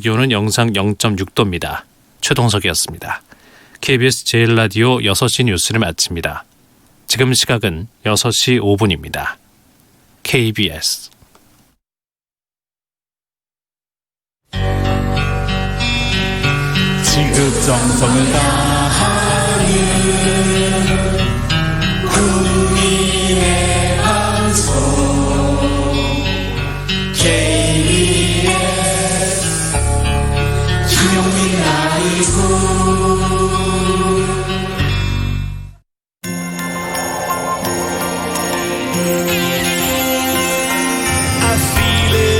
기온은 영상 0.6도입니다. 최동석이었습니다. KBS 제1라디오 6시 뉴스를 마칩니다. 지금 시각은 6시 5분입니다. KBS 지극 정성을 다하는 국민의 방송 KBS 김용민 라이브.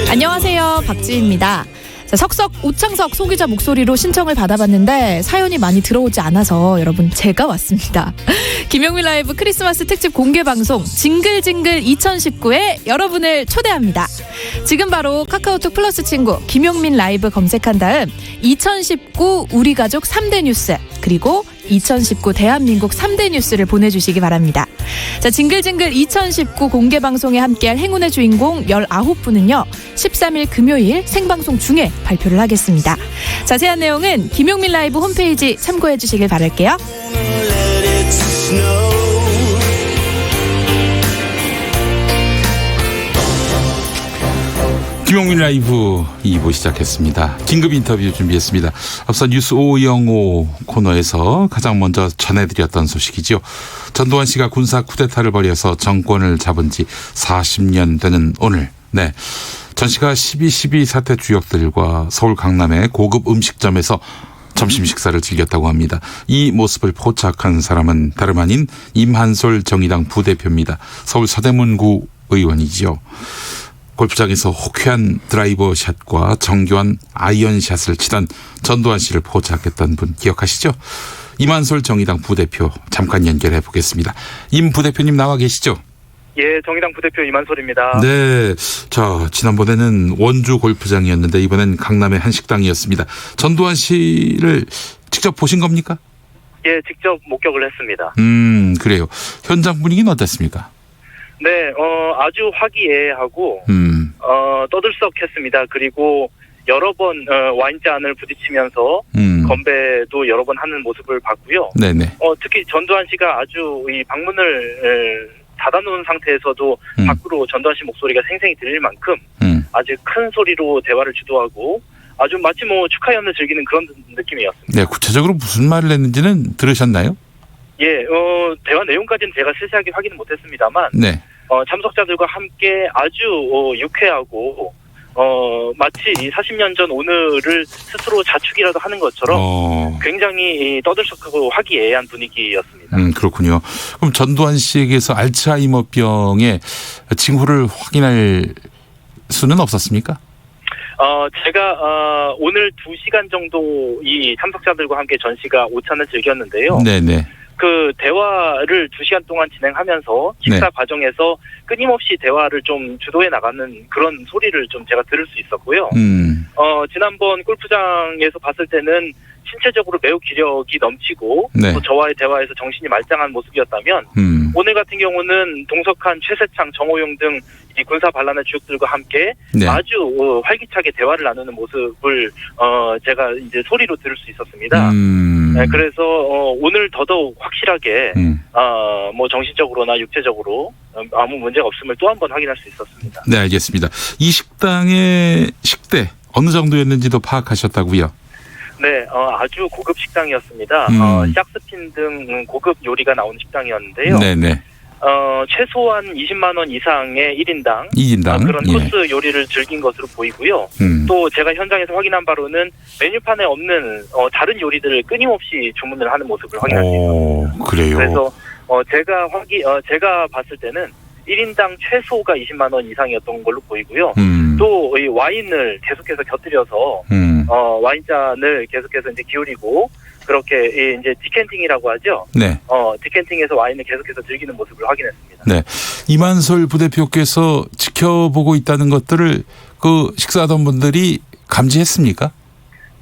안녕하세요, 박지희입니다. 자, 석석 오창석 소기자 목소리로 신청을 받아봤는데 사연이 많이 들어오지 않아서 여러분 제가 왔습니다. 김용민 라이브 크리스마스 특집 공개방송 징글징글 2019에 여러분을 초대합니다. 지금 바로 카카오톡 플러스 친구 김용민 라이브 검색한 다음 2019 우리 가족 3대 뉴스 그리고 2019 대한민국 3대 뉴스를 보내주시기 바랍니다. 자, 징글징글 2019 공개방송에 함께할 행운의 주인공 19분은요 13일 금요일 생방송 중에 발표를 하겠습니다. 자세한 내용은 김용민 라이브 홈페이지 참고해 주시길 바랄게요. 김용민 라이브 2부 시작했습니다. 긴급 인터뷰 준비했습니다. 앞서 뉴스 505 코너에서 가장 먼저 전해드렸던 소식이죠. 전두환 씨가 군사 쿠데타를 벌여서 정권을 잡은 지 40년 되는 오늘. 네, 전 씨가 12.12 사태 주역들과 서울 강남의 고급 음식점에서 점심 식사를 즐겼다고 합니다. 이 모습을 포착한 사람은 다름 아닌 임한솔 정의당 부대표입니다. 서울 서대문구 의원이죠. 골프장에서 호쾌한 드라이버 샷과 정교한 아이언 샷을 치던 전두환 씨를 포착했던 분 기억하시죠? 임한솔 정의당 부대표 잠깐 연결해 보겠습니다. 임 부대표님 나와 계시죠? 예, 정의당 부대표 임한솔입니다. 네, 자 지난번에는 원주 골프장이었는데 이번엔 강남의 한 식당이었습니다. 전두환 씨를 직접 보신 겁니까? 예, 직접 목격을 했습니다. 그래요. 현장 분위기는 어땠습니까? 네, 아주 화기애애하고 떠들썩했습니다. 그리고 여러 번 와인잔을 부딪히면서 건배도 여러 번 하는 모습을 봤고요. 네네. 특히 전두환 씨가 아주 이 방문을 닫아놓은 상태에서도 밖으로 전두환 씨 목소리가 생생히 들릴 만큼 아주 큰 소리로 대화를 주도하고 아주 마치 뭐 축하연을 즐기는 그런 느낌이었습니다. 네, 구체적으로 무슨 말을 했는지는 들으셨나요? 예, 대화 내용까지는 제가 세세하게 확인은 못했습니다만, 네. 참석자들과 함께 아주 유쾌하고 마치 40년 전 오늘을 스스로 자축이라도 하는 것처럼 굉장히 떠들썩하고 화기애애한 분위기였습니다. 그렇군요. 그럼 전두환 씨에게서 알츠하이머병의 징후를 확인할 수는 없었습니까? 제가 오늘 2시간 정도 이 참석자들과 함께 전 씨가 오찬을 즐겼는데요. 네네. 그 대화를 2시간 동안 진행하면서 식사 과정에서 끊임없이 대화를 좀 주도해 나가는 그런 소리를 좀 제가 들을 수 있었고요. 지난번 골프장에서 봤을 때는 신체적으로 매우 기력이 넘치고 또 저와의 대화에서 정신이 말짱한 모습이었다면 오늘 같은 경우는 동석한 최세창, 정호용 등 이 군사 반란의 주역들과 함께 아주 활기차게 대화를 나누는 모습을 제가 이제 소리로 들을 수 있었습니다. 네, 그래서 오늘 더더욱 확실하게 뭐 정신적으로나 육체적으로 아무 문제가 없음을 또 한 번 확인할 수 있었습니다. 네, 알겠습니다. 이 식당의 식대 어느 정도였는지도 파악하셨다고요? 네, 아주 고급 식당이었습니다. 샥스핀 등 고급 요리가 나오는 식당이었는데요. 네네. 최소한 20만 원 이상의 1인당 그런 코스 요리를 즐긴 것으로 보이고요. 또 제가 현장에서 확인한 바로는 메뉴판에 없는 다른 요리들을 끊임없이 주문을 하는 모습을 확인할 수 있었습니다. 그래요. 그래서 제가 봤을 때는 1인당 최소가 20만 원 이상이었던 걸로 보이고요. 또 이 와인을 계속해서 곁들여서 와인잔을 계속해서 이제 기울이고 그렇게 이제 디캔팅이라고 하죠. 네. 디캔팅해서 와인을 계속해서 즐기는 모습을 확인했습니다. 네. 임한솔 부대표께서 지켜보고 있다는 것들을 그 식사하던 분들이 감지했습니까?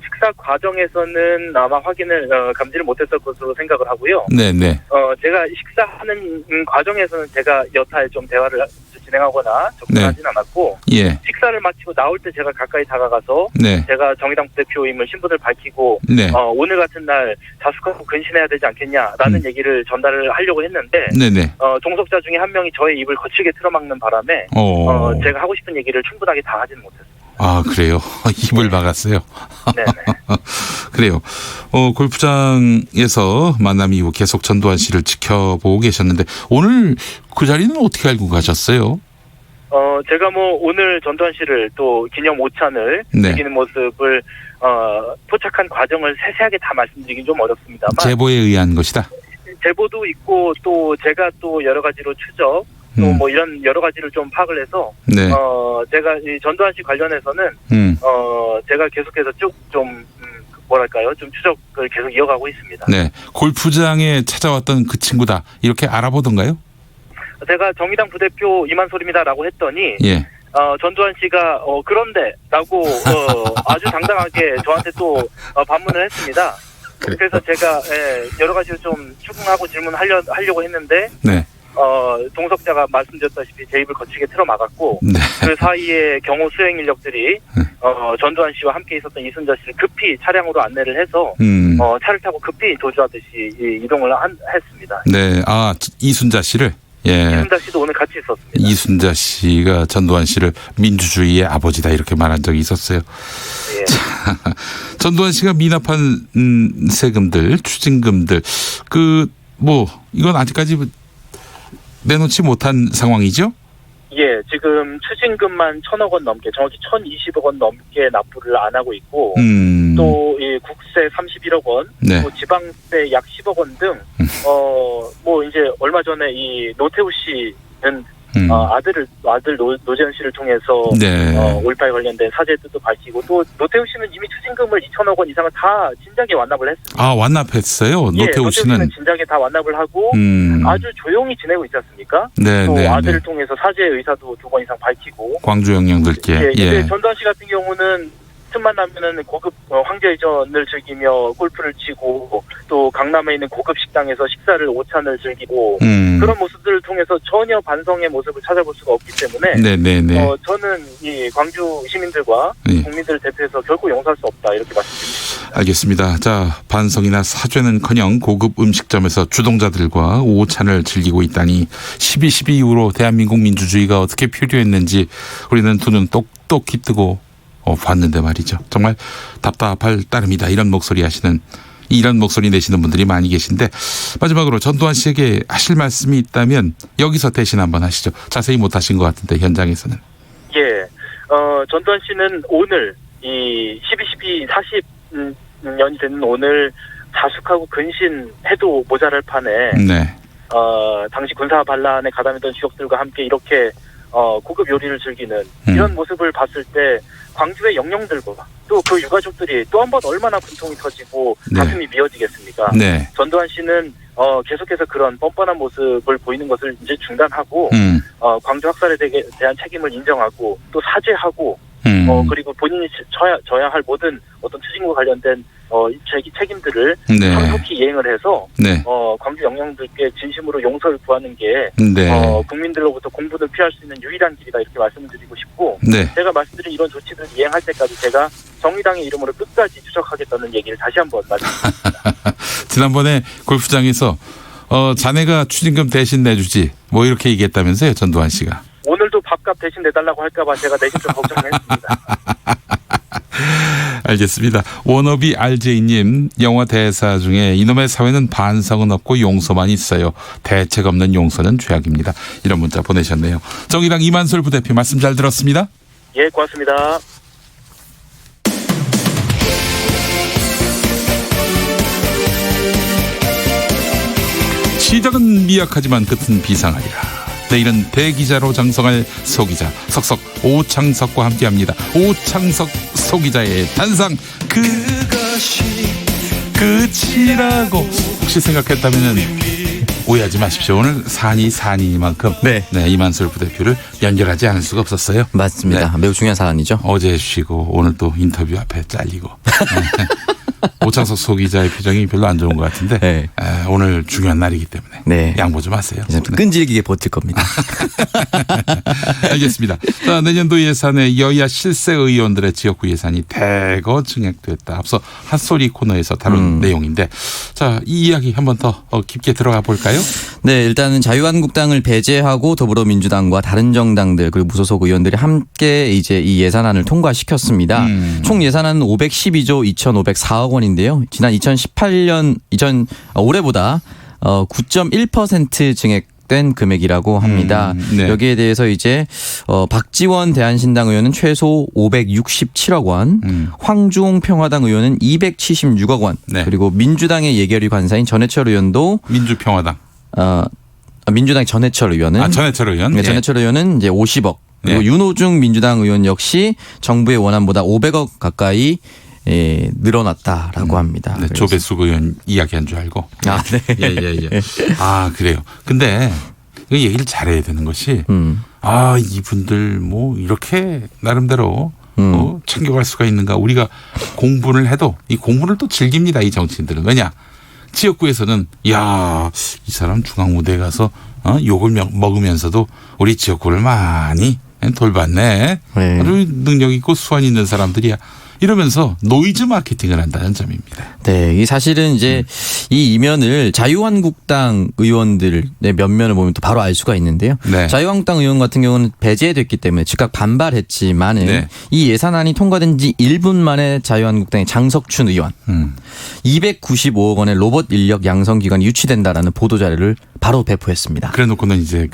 식사 과정에서는 아마 감지를 못했을 것으로 생각을 하고요. 네네. 제가 식사하는 과정에서는 제가 여타에 좀 대화를 진행하거나 접근하진 않았고 예. 식사를 마치고 나올 때 제가 가까이 다가가서 네. 제가 정의당 부대표임을 신분을 밝히고 네. 오늘 같은 날 자숙하고 근신해야 되지 않겠냐라는 얘기를 전달을 하려고 했는데 네네. 동석자 중에 한 명이 저의 입을 거칠게 틀어막는 바람에 제가 하고 싶은 얘기를 충분하게 다 하지는 못했습니다. 아, 그래요? 입을 막았어요? 네네. 그래요. 골프장에서 만남 이후 계속 전두환 씨를 지켜보고 계셨는데 오늘 그 자리는 어떻게 알고 가셨어요? 제가 오늘 전두환 씨를 또 기념 오찬을 네. 즐기는 모습을 포착한 과정을 세세하게 다 말씀드리긴 좀 어렵습니다만 제보에 의한 것이다. 제보도 있고 또 제가 또 여러 가지로 추적 또 이런 여러 가지를 좀 파악을 해서 네. 제가 이 전두환 씨 관련해서는 제가 계속해서 쭉 좀 뭐랄까요 좀 추적을 계속 이어가고 있습니다. 네. 골프장에 찾아왔던 그 친구다 이렇게 알아보던가요? 제가 정의당 부대표 이만솔입니다라고 했더니 예. 전두환 씨가 그런데라고 아주 당당하게 저한테 또 반문을 했습니다. 그래서 제가 여러 가지로 좀 추궁하고 질문하려고 했는데 네. 동석자가 말씀드렸다시피 제 입을 거치게 틀어막았고 네. 그 사이에 경호 수행 인력들이 전두환 씨와 함께 있었던 이순자 씨를 급히 차량으로 안내를 해서 차를 타고 급히 도주하듯이 이동을 했습니다. 네. 아, 이순자 씨를. 예. 이순자 씨도 오늘 같이 있었습니다. 이순자 씨가 전두환 씨를 민주주의의 아버지다 이렇게 말한 적이 있었어요. 예. 자, 전두환 씨가 미납한 세금들, 추징금들 이건 아직까지 내놓지 못한 상황이죠? 예, 지금 추징금만 1,000억 원 넘게, 정확히 1,020억 원 넘게 납부를 안 하고 있고, 또 이 국세 31억 원, 네. 또 지방세 약 10억 원 등, 이제 얼마 전에 이 노태우 씨는 아들 노재현 씨를 통해서 네. 5.18 관련된 사죄의 뜻도 밝히고 또 노태우 씨는 이미 추징금을 2천억 원 이상을 다 진작에 완납을 했습니다. 아, 완납했어요? 노태우 씨는? 진작에 다 완납을 하고 아주 조용히 지내고 있지 않습니까? 네, 또 네, 아들을 네. 통해서 사죄의 의사도 2번 이상 밝히고 광주 영령들께. 근데 전두환 씨 같은 경우는 틈만 나면은 고급 황제의전을 즐기며 골프를 치고 또 강남에 있는 고급 식당에서 식사를 오찬을 즐기고 그런 모습들을 통해서 전혀 반성의 모습을 찾아볼 수가 없기 때문에 네네네. 저는 이 광주 시민들과 국민들을 대표해서 결코 용서할 수 없다 이렇게 말씀드립니다. 알겠습니다. 자, 반성이나 사죄는커녕 고급 음식점에서 주동자들과 오찬을 즐기고 있다니 12.12 이후로 대한민국 민주주의가 어떻게 표류했는지 우리는 두 눈 똑똑히 뜨고 봤는데 말이죠. 정말 답답할 따름이다. 이런 목소리 내시는 분들이 많이 계신데 마지막으로 전두환 씨에게 하실 말씀이 있다면 여기서 대신 한번 하시죠. 자세히 못 하신 것 같은데 현장에서는. 예, 전두환 씨는 오늘 이 12.12 40년이 되는 오늘 자숙하고 근신해도 모자랄 판에 네. 당시 군사 반란에 가담했던 주역들과 함께 이렇게 고급 요리를 즐기는 이런 모습을 봤을 때 광주의 영령들과 또 그 유가족들이 또 한 번 얼마나 분통이 터지고 가슴이 미어지겠습니까? 네. 전두환 씨는 계속해서 그런 뻔뻔한 모습을 보이는 것을 이제 중단하고 광주 학살에 대한 책임을 인정하고 또 사죄하고 그리고 본인이 져야 할 모든 어떤 추징과 관련된 책임들을 성숙히 이행을 해서 광주 영령들께 진심으로 용서를 구하는 게 국민들로부터 공분을 피할 수 있는 유일한 길이다 이렇게 말씀드리고 싶고 제가 말씀드린 이런 조치들을 이행할 때까지 제가 정의당의 이름으로 끝까지 추적하겠다는 얘기를 다시 한번 말씀드립니다. 지난번에 골프장에서 자네가 추징금 대신 내주지 뭐 이렇게 얘기했다면서요, 전두환 씨가. 오늘도 밥값 대신 내달라고 할까봐 제가 내심 좀 걱정했습니다. 알겠습니다. 워너비 RJ님 영화 대사 중에 이놈의 사회는 반성은 없고 용서만 있어요. 대책 없는 용서는 죄악입니다. 이런 문자 보내셨네요. 정의당 이만솔 부대표 말씀 잘 들었습니다. 예, 고맙습니다. 시작은 미약하지만 끝은 비상하리라. 내일은 대기자로 장성할 소기자 석석 오창석과 함께합니다. 오창석 소기자의 탄상 그것이 끝이라고 혹시 생각했다면 오해하지 마십시오. 오늘 산이니만큼 네, 이만솔 부대표를 연결하지 않을 수가 없었어요. 맞습니다. 매우 중요한 사안이죠. 어제 쉬고 오늘 또 인터뷰 앞에 잘리고 오창석 소기자의 표정이 별로 안 좋은 것 같은데 네. 오늘 중요한 날이기 때문에 네. 양보 좀 하세요. 좀 끈질기게 버틸 겁니다. 알겠습니다. 자, 내년도 예산에 여야 실세 의원들의 지역구 예산이 대거 증액됐다. 앞서 핫소리 코너에서 다룬 내용인데 자, 이 이야기 한 번 더 깊게 들어가 볼까요? 네, 일단은 자유한국당을 배제하고 더불어민주당과 다른 정당들 그리고 무소속 의원들이 함께 이제 이 예산안을 통과시켰습니다. 총 예산안은 512조 2,504억 원인데요. 지난 2018년 올해보다 9.1% 증액된 금액이라고 합니다. 네. 여기에 대해서 이제 박지원 대한신당 의원은 최소 567억 원, 황주홍 평화당 의원은 276억 원, 네. 그리고 민주당의 예결위 관사인 전해철 의원도 민주평화당. 민주당 전해철 의원은 전해철 의원. 네, 예. 전해철 의원은 이제 50억. 그리고 네. 윤호중 민주당 의원 역시 정부의 원안보다 500억 가까이 늘어났다라고 합니다. 네, 그래서- 조배숙 의원 이야기한 줄 알고. 아, 네. 예. 아, 그래요. 근데 이 얘기를 잘해야 되는 것이 이분들 뭐 이렇게 나름대로 챙겨갈 수가 있는가. 우리가 공부를 해도 이 공부를 또 즐깁니다. 이 정치인들은. 왜냐. 지역구에서는 야, 이 사람 중앙무대에 가서 욕을 먹으면서도 우리 지역구를 많이 돌봤네. 네. 아주 능력 있고 수완 있는 사람들이야. 이러면서 노이즈 마케팅을 한다는 점입니다. 네, 이 사실은 이제 이 이면을 자유한국당 의원들의 면면을 보면 또 바로 알 수가 있는데요. 네. 자유한국당 의원 같은 경우는 배제됐기 때문에 즉각 반발했지만은 네. 이 예산안이 통과된 지 1분 만에 자유한국당의 장석춘 의원 295억 원의 로봇 인력 양성 기관이 유치된다라는 보도 자료를 바로 배포했습니다. 그래놓고는 이제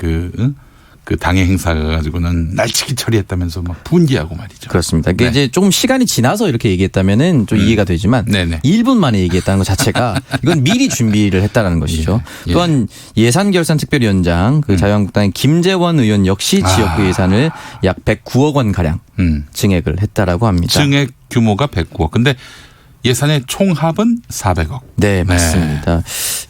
그 당의 행사가 가지고는 날치기 처리했다면서 막 분기하고 말이죠. 그렇습니다. 이게 네. 이제 조금 시간이 지나서 이렇게 얘기했다면은 좀 이해가 되지만 네네. 1분 만에 얘기했다는 것 자체가 이건 미리 준비를 했다라는 것이죠. 예. 또한 예산결산특별위원장 그 자유한국당의 김재원 의원 역시 지역구 예산을 약 109억 원 가량 증액을 했다라고 합니다. 증액 규모가 109억. 근데 예산의 총합은 400억. 네, 맞습니다.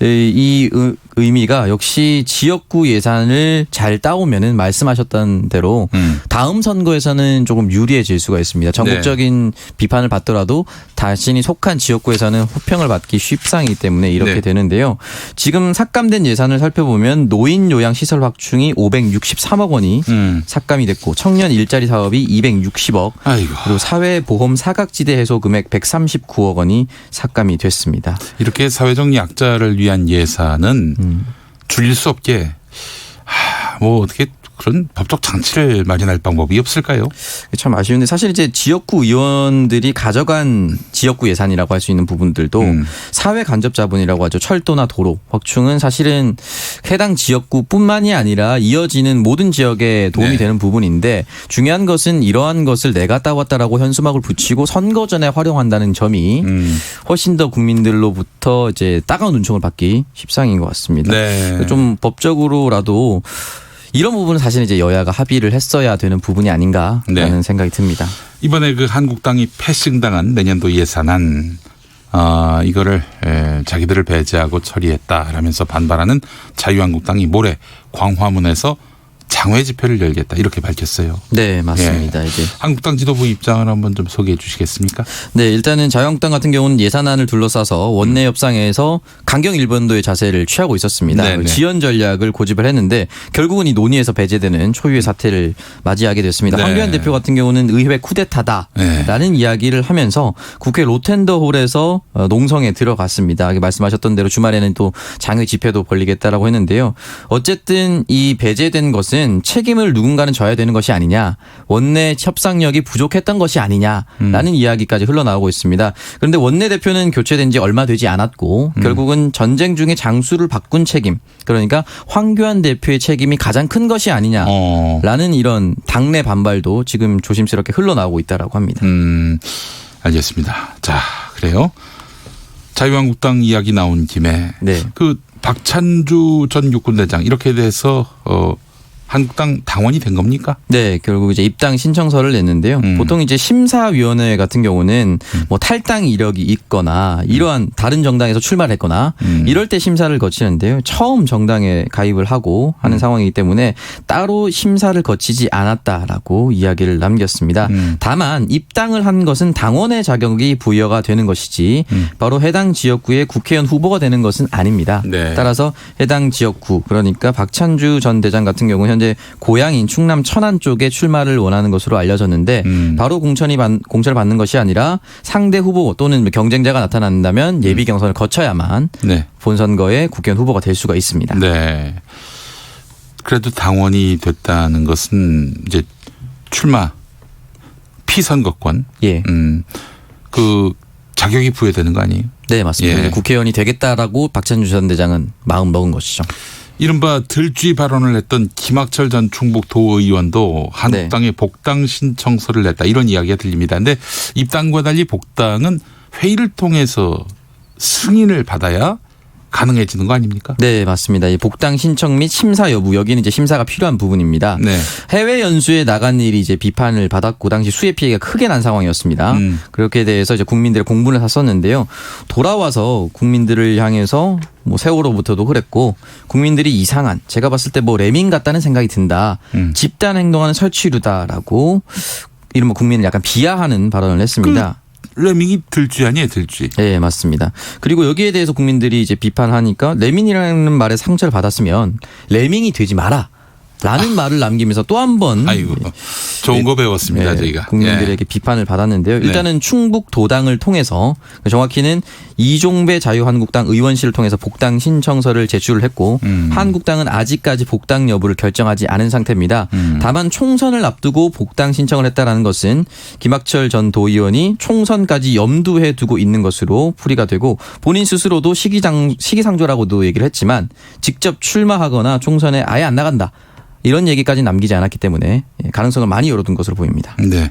이 의미가 역시 지역구 예산을 잘 따오면은 말씀하셨던 대로 다음 선거에서는 조금 유리해질 수가 있습니다. 전국적인 비판을 받더라도 자신이 속한 지역구에서는 호평을 받기 쉽상이기 때문에 이렇게 네. 되는데요. 지금 삭감된 예산을 살펴보면 노인 요양 시설 확충이 563억 원이 삭감이 됐고 청년 일자리 사업이 260억 아이고. 그리고 사회보험 사각지대 해소 금액 139억 원이 삭감이 됐습니다. 이렇게 사회적 약자를 위한 예산은 줄일 수 없게 뭐 어떻게 그런 법적 장치를 마련할 방법이 없을까요? 참 아쉬운데 사실 이제 지역구 의원들이 가져간 지역구 예산이라고 할 수 있는 부분들도 사회 간접 자본이라고 하죠. 철도나 도로 확충은 사실은 해당 지역구뿐만이 아니라 이어지는 모든 지역에 도움이 네. 되는 부분인데 중요한 것은 이러한 것을 내가 따왔다라고 현수막을 붙이고 선거 전에 활용한다는 점이 훨씬 더 국민들로부터 이제 따가운 눈총을 받기 십상인 것 같습니다. 네. 좀 법적으로라도 이런 부분은 사실 이제 여야가 합의를 했어야 되는 부분이 아닌가라는 네. 생각이 듭니다. 이번에 그 한국당이 패싱당한 내년도 예산안 이거를 자기들을 배제하고 처리했다라면서 반발하는 자유한국당이 모레 광화문에서 장외 집회를 열겠다 이렇게 밝혔어요. 네, 맞습니다. 이제 한국당 지도부 입장을 한번 좀 소개해 주시겠습니까? 네, 일단은 자유한국당 같은 경우는 예산안을 둘러싸서 원내 협상에서 강경 일본도의 자세를 취하고 있었습니다. 네네. 지연 전략을 고집을 했는데 결국은 이 논의에서 배제되는 초유의 사태를 맞이하게 됐습니다. 네. 황교안 대표 같은 경우는 의회 쿠데타다라는 이야기를 하면서 국회 로텐더홀에서 농성에 들어갔습니다. 말씀하셨던 대로 주말에는 또 장외 집회도 벌리겠다라고 했는데요. 어쨌든 이 배제된 것은 책임을 누군가는 져야 되는 것이 아니냐, 원내 협상력이 부족했던 것이 아니냐라는 이야기까지 흘러나오고 있습니다. 그런데 원내대표는 교체된 지 얼마 되지 않았고 결국은 전쟁 중에 장수를 바꾼 책임, 그러니까 황교안 대표의 책임이 가장 큰 것이 아니냐라는 이런 당내 반발도 지금 조심스럽게 흘러나오고 있다라고 합니다. 알겠습니다. 자, 그래요. 자유한국당 이야기 나온 김에 네. 그 박찬주 전 육군대장 이렇게 돼서 한국당 당원이 된 겁니까? 네, 결국 이제 입당 신청서를 냈는데요. 보통 이제 심사위원회 같은 경우는 뭐 탈당 이력이 있거나 이러한 다른 정당에서 출마를 했거나 이럴 때 심사를 거치는데요. 처음 정당에 가입을 하고 하는 상황이기 때문에 따로 심사를 거치지 않았다라고 이야기를 남겼습니다. 다만 입당을 한 것은 당원의 자격이 부여가 되는 것이지 바로 해당 지역구의 국회의원 후보가 되는 것은 아닙니다. 네. 따라서 해당 지역구 그러니까 박찬주 전 대장 같은 경우는 현재 고향인 충남 천안 쪽에 출마를 원하는 것으로 알려졌는데 바로 공천을 받는 것이 아니라 상대 후보 또는 경쟁자가 나타난다면 예비 경선을 거쳐야만 네. 본선거에 국회의원 후보가 될 수가 있습니다. 네. 그래도 당원이 됐다는 것은 이제 출마 피선거권. 예. 그 자격이 부여되는 거 아니에요? 네, 맞습니다. 예. 국회의원이 되겠다라고 박찬주 전 대장은 마음 먹은 것이죠. 이른바 들쥐 발언을 했던 김학철 전 충북도의원도 한국당에 복당 신청서를 냈다 이런 이야기가 들립니다. 그런데 입당과 달리 복당은 회의를 통해서 승인을 받아야 가능해지는 거 아닙니까? 네, 맞습니다. 이 복당 신청 및 심사 여부 여기는 이제 심사가 필요한 부분입니다. 네. 해외 연수에 나간 일이 이제 비판을 받았고 당시 수해 피해가 크게 난 상황이었습니다. 그렇게 대해서 이제 국민들의 공분을 샀었는데요. 돌아와서 국민들을 향해서 뭐 세월호부터도 그랬고 국민들이 이상한 제가 봤을 때 뭐 레밍 같다는 생각이 든다. 집단 행동하는 설치류다라고 이른바 국민을 약간 비하하는 발언을 했습니다. 레밍이 들쥐 아니에요, 들쥐. 네, 맞습니다. 그리고 여기에 대해서 국민들이 이제 비판하니까 레밍이라는 말에 상처를 받았으면 레밍이 되지 마라. 라는 말을 남기면서 또 한 번 아이고 좋은 거 배웠습니다. 저희가. 국민들에게 비판을 받았는데요. 일단은 충북 도당을 통해서 정확히는 이종배 자유한국당 의원실을 통해서 복당 신청서를 제출을 했고 한국당은 아직까지 복당 여부를 결정하지 않은 상태입니다. 다만 총선을 앞두고 복당 신청을 했다라는 것은 김학철 전 도의원이 총선까지 염두에 두고 있는 것으로 풀이가 되고 본인 스스로도 시기상조라고도 얘기를 했지만 직접 출마하거나 총선에 아예 안 나간다. 이런 얘기까지 남기지 않았기 때문에 가능성을 많이 열어둔 것으로 보입니다. 네,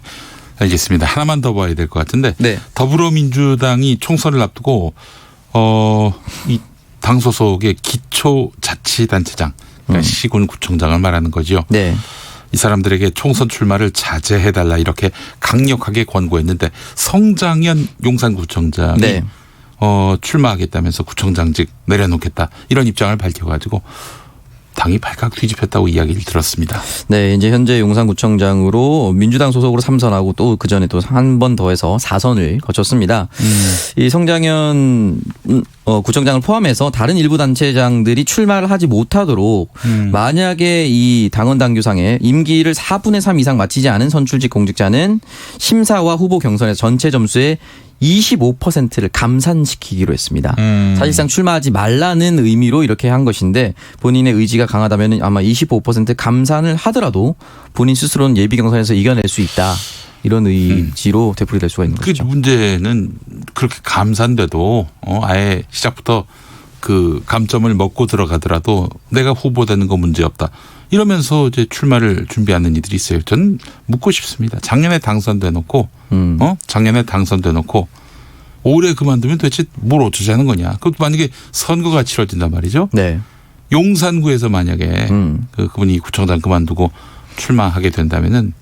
알겠습니다. 하나만 더 봐야 될 것 같은데 네. 더불어민주당이 총선을 앞두고 이 당 소속의 기초자치단체장 그러니까 시군구청장을 말하는 거죠. 네. 이 사람들에게 총선 출마를 자제해달라 이렇게 강력하게 권고했는데 성장현 용산구청장이 네. 출마하겠다면서 구청장직 내려놓겠다 이런 입장을 밝혀가지고 당이 발칵 뒤집혔다고 이야기를 들었습니다. 네, 이제 현재 용산구청장으로 민주당 소속으로 3선하고 또 그 전에 또 한 번 더 해서 4선을 거쳤습니다. 이 성장현 구청장을 포함해서 다른 일부 단체장들이 출마를 하지 못하도록 만약에 이 당원 당규상에 임기를 4분의 3 이상 마치지 않은 선출직 공직자는 심사와 후보 경선에서 전체 점수의 25%를 감산시키기로 했습니다. 사실상 출마하지 말라는 의미로 이렇게 한 것인데 본인의 의지가 강하다면 아마 25% 감산을 하더라도 본인 스스로는 예비 경선에서 이겨낼 수 있다. 이런 의지로 되풀이될 수가 있는 그 거죠. 문제는 그렇게 감산돼도 아예 시작부터 그 감점을 먹고 들어가더라도 내가 후보되는 거 문제없다. 이러면서 이제 출마를 준비하는 이들이 있어요. 저는 묻고 싶습니다. 작년에 당선돼 놓고 작년에 당선돼 놓고 올해 그만두면 도대체 뭘 어쩌자는 거냐. 그것도 만약에 선거가 치러진단 말이죠. 네. 용산구에서 만약에 그분이 구청장 그만두고 출마하게 된다면은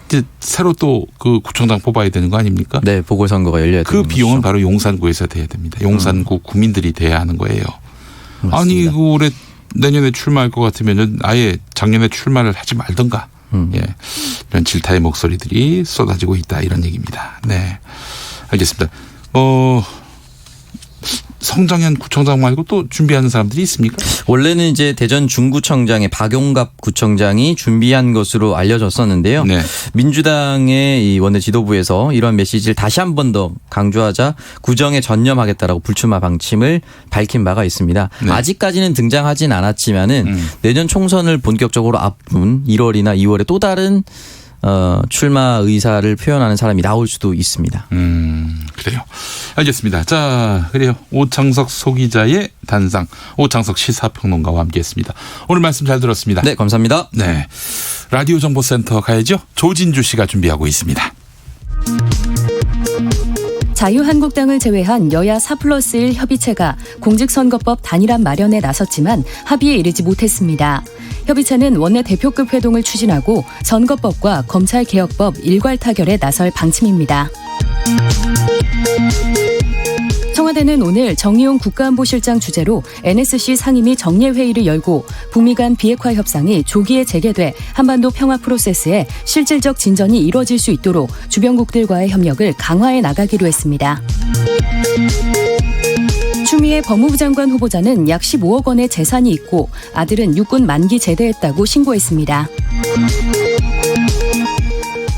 이제 새로 또 그 구청장 뽑아야 되는 거 아닙니까? 네, 보궐선거가 열려야 되는 그 비용은 것이죠. 바로 용산구에서 돼야 됩니다. 용산구 구민들이 돼야 하는 거예요. 맞습니다. 아니 그 올해 내년에 출마할 것 같으면은 아예 작년에 출마를 하지 말던가. 예. 이런 질타의 목소리들이 쏟아지고 있다 이런 얘기입니다. 네, 알겠습니다. 성장현 구청장 말고 또 준비하는 사람들이 있습니까? 원래는 이제 대전 중구청장의 박용갑 구청장이 준비한 것으로 알려졌었는데요. 네. 민주당의 이 원내 지도부에서 이런 메시지를 다시 한 번 더 강조하자 구정에 전념하겠다라고 불출마 방침을 밝힌 바가 있습니다. 네. 아직까지는 등장하진 않았지만은 내년 총선을 본격적으로 앞둔 1월이나 2월에 또 다른 출마 의사를 표현하는 사람이 나올 수도 있습니다. 그래요. 알겠습니다. 자, 그래요. 오창석 소기자의 단상, 오창석 시사평론가와 함께했습니다. 오늘 말씀 잘 들었습니다. 네, 감사합니다. 네, 라디오 정보센터 가야죠. 조진주 씨가 준비하고 있습니다. 자유한국당을 제외한 여야 4+1 협의체가 공직선거법 단일화 마련에 나섰지만 합의에 이르지 못했습니다. 협의체는 원내 대표급 회동을 추진하고 선거법과 검찰개혁법 일괄 타결에 나설 방침입니다. 청와대는 오늘 정의용 국가안보실장 주재로 NSC 상임위 정례회의를 열고 북미 간 비핵화 협상이 조기에 재개돼 한반도 평화 프로세스에 실질적 진전이 이루어질 수 있도록 주변국들과의 협력을 강화해 나가기로 했습니다. 추미애 법무부 장관 후보자는 약 15억 원의 재산이 있고 아들은 육군 만기 제대했다고 신고했습니다.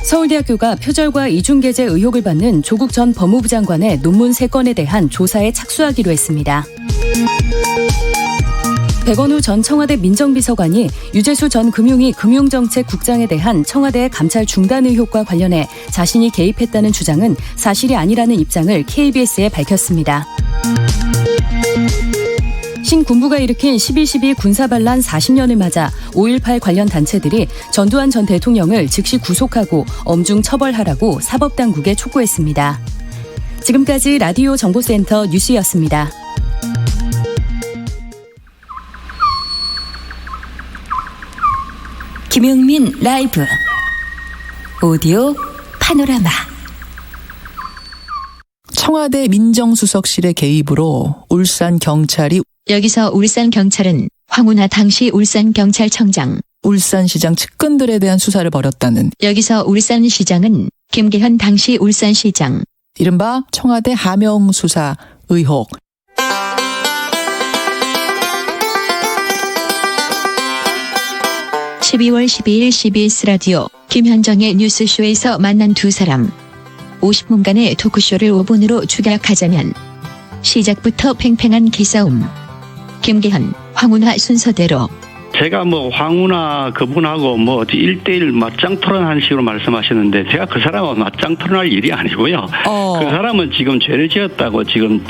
서울대학교가 표절과 이중계제 의혹을 받는 조국 전 법무부 장관의 논문 3건에 대한 조사에 착수하기로 했습니다. 백원우 전 청와대 민정비서관이 유재수 전 금융위 금융정책국장에 대한 청와대의 감찰 중단 의혹과 관련해 자신이 개입했다는 주장은 사실이 아니라는 입장을 KBS에 밝혔습니다. 신군부가 일으킨 12.12 군사반란 40년을 맞아 5.18 관련 단체들이 전두환 전 대통령을 즉시 구속하고 엄중 처벌하라고 사법당국에 촉구했습니다. 지금까지 라디오 정보센터 뉴스였습니다. 김용민 라이브 오디오 파노라마. 청와대 민정수석실의 개입으로 울산경찰이 여기서 울산경찰은 황운하 당시 울산경찰청장, 울산시장 측근들에 대한 수사를 벌였다는 여기서 울산시장은 김계현 당시 울산시장, 이른바 청와대 하명수사 의혹. (12월 12일) CBS 라디오 김현정의 뉴스쇼에서 만난 두 사람. 50분간의 토크쇼를 5분으로 축약하자면 시작부터 팽팽한 기싸움. 김계현, 황운하 순서대로. 제가 황운하 그분하고 1대1 맞짱 토론하는 식으로 말씀하시는데 제가 그 사람하고 맞짱 토론할 일이 아니고요. 그 사람은 지금 죄를 지었다고 지금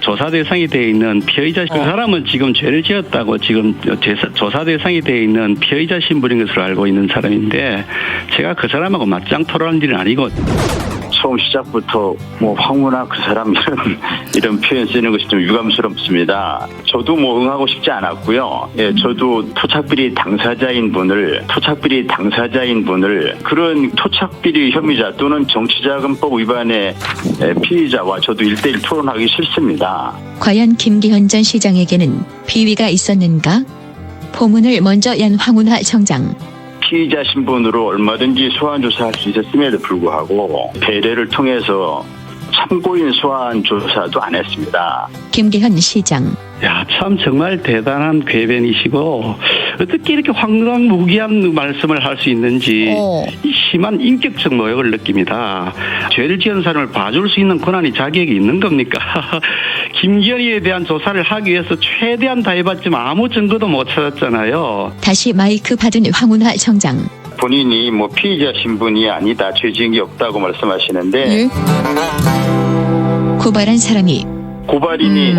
조사 대상이 되어 있는 피의자, 그 사람은 지금 죄를 지었다고 지금 조사 대상이 되어 있는 피의자 신분인 것으로 알고 있는 사람인데 제가 그 사람하고 맞짱 토론할 일은 아니고. 처음 시작부터 황운하 그 사람 이런 표현 쓰는 것이 좀 유감스럽습니다. 저도 응하고 싶지 않았고요. 예, 저도 토착비리 당사자인 분을 그런 토착비리 혐의자 또는 정치자금법 위반의 피의자와 저도 1대1 토론하기 싫습니다. 과연 김계현 전 시장에게는 비위가 있었는가? 포문을 먼저 연 황운하 청장. 피의자 신분으로 얼마든지 소환 조사할 수 있었음에도 불구하고 배려를 통해서 참고인 소환 조사도 안 했습니다. 김계현 시장. 참 정말 대단한 궤변이시고 어떻게 이렇게 황당무계한 말씀을 할 수 있는지 심한 인격적 모욕을 느낍니다. 죄를 지은 사람을 봐줄 수 있는 권한이 자격이 있는 겁니까? 김기현이에 대한 조사를 하기 위해서 최대한 다 해봤지만 아무 증거도 못 찾았잖아요. 다시 마이크 받은 황운하 청장. 본인이 피의자 신분이 아니다, 죄 지은 게 없다고 말씀하시는데 고발한 사람이 고발인이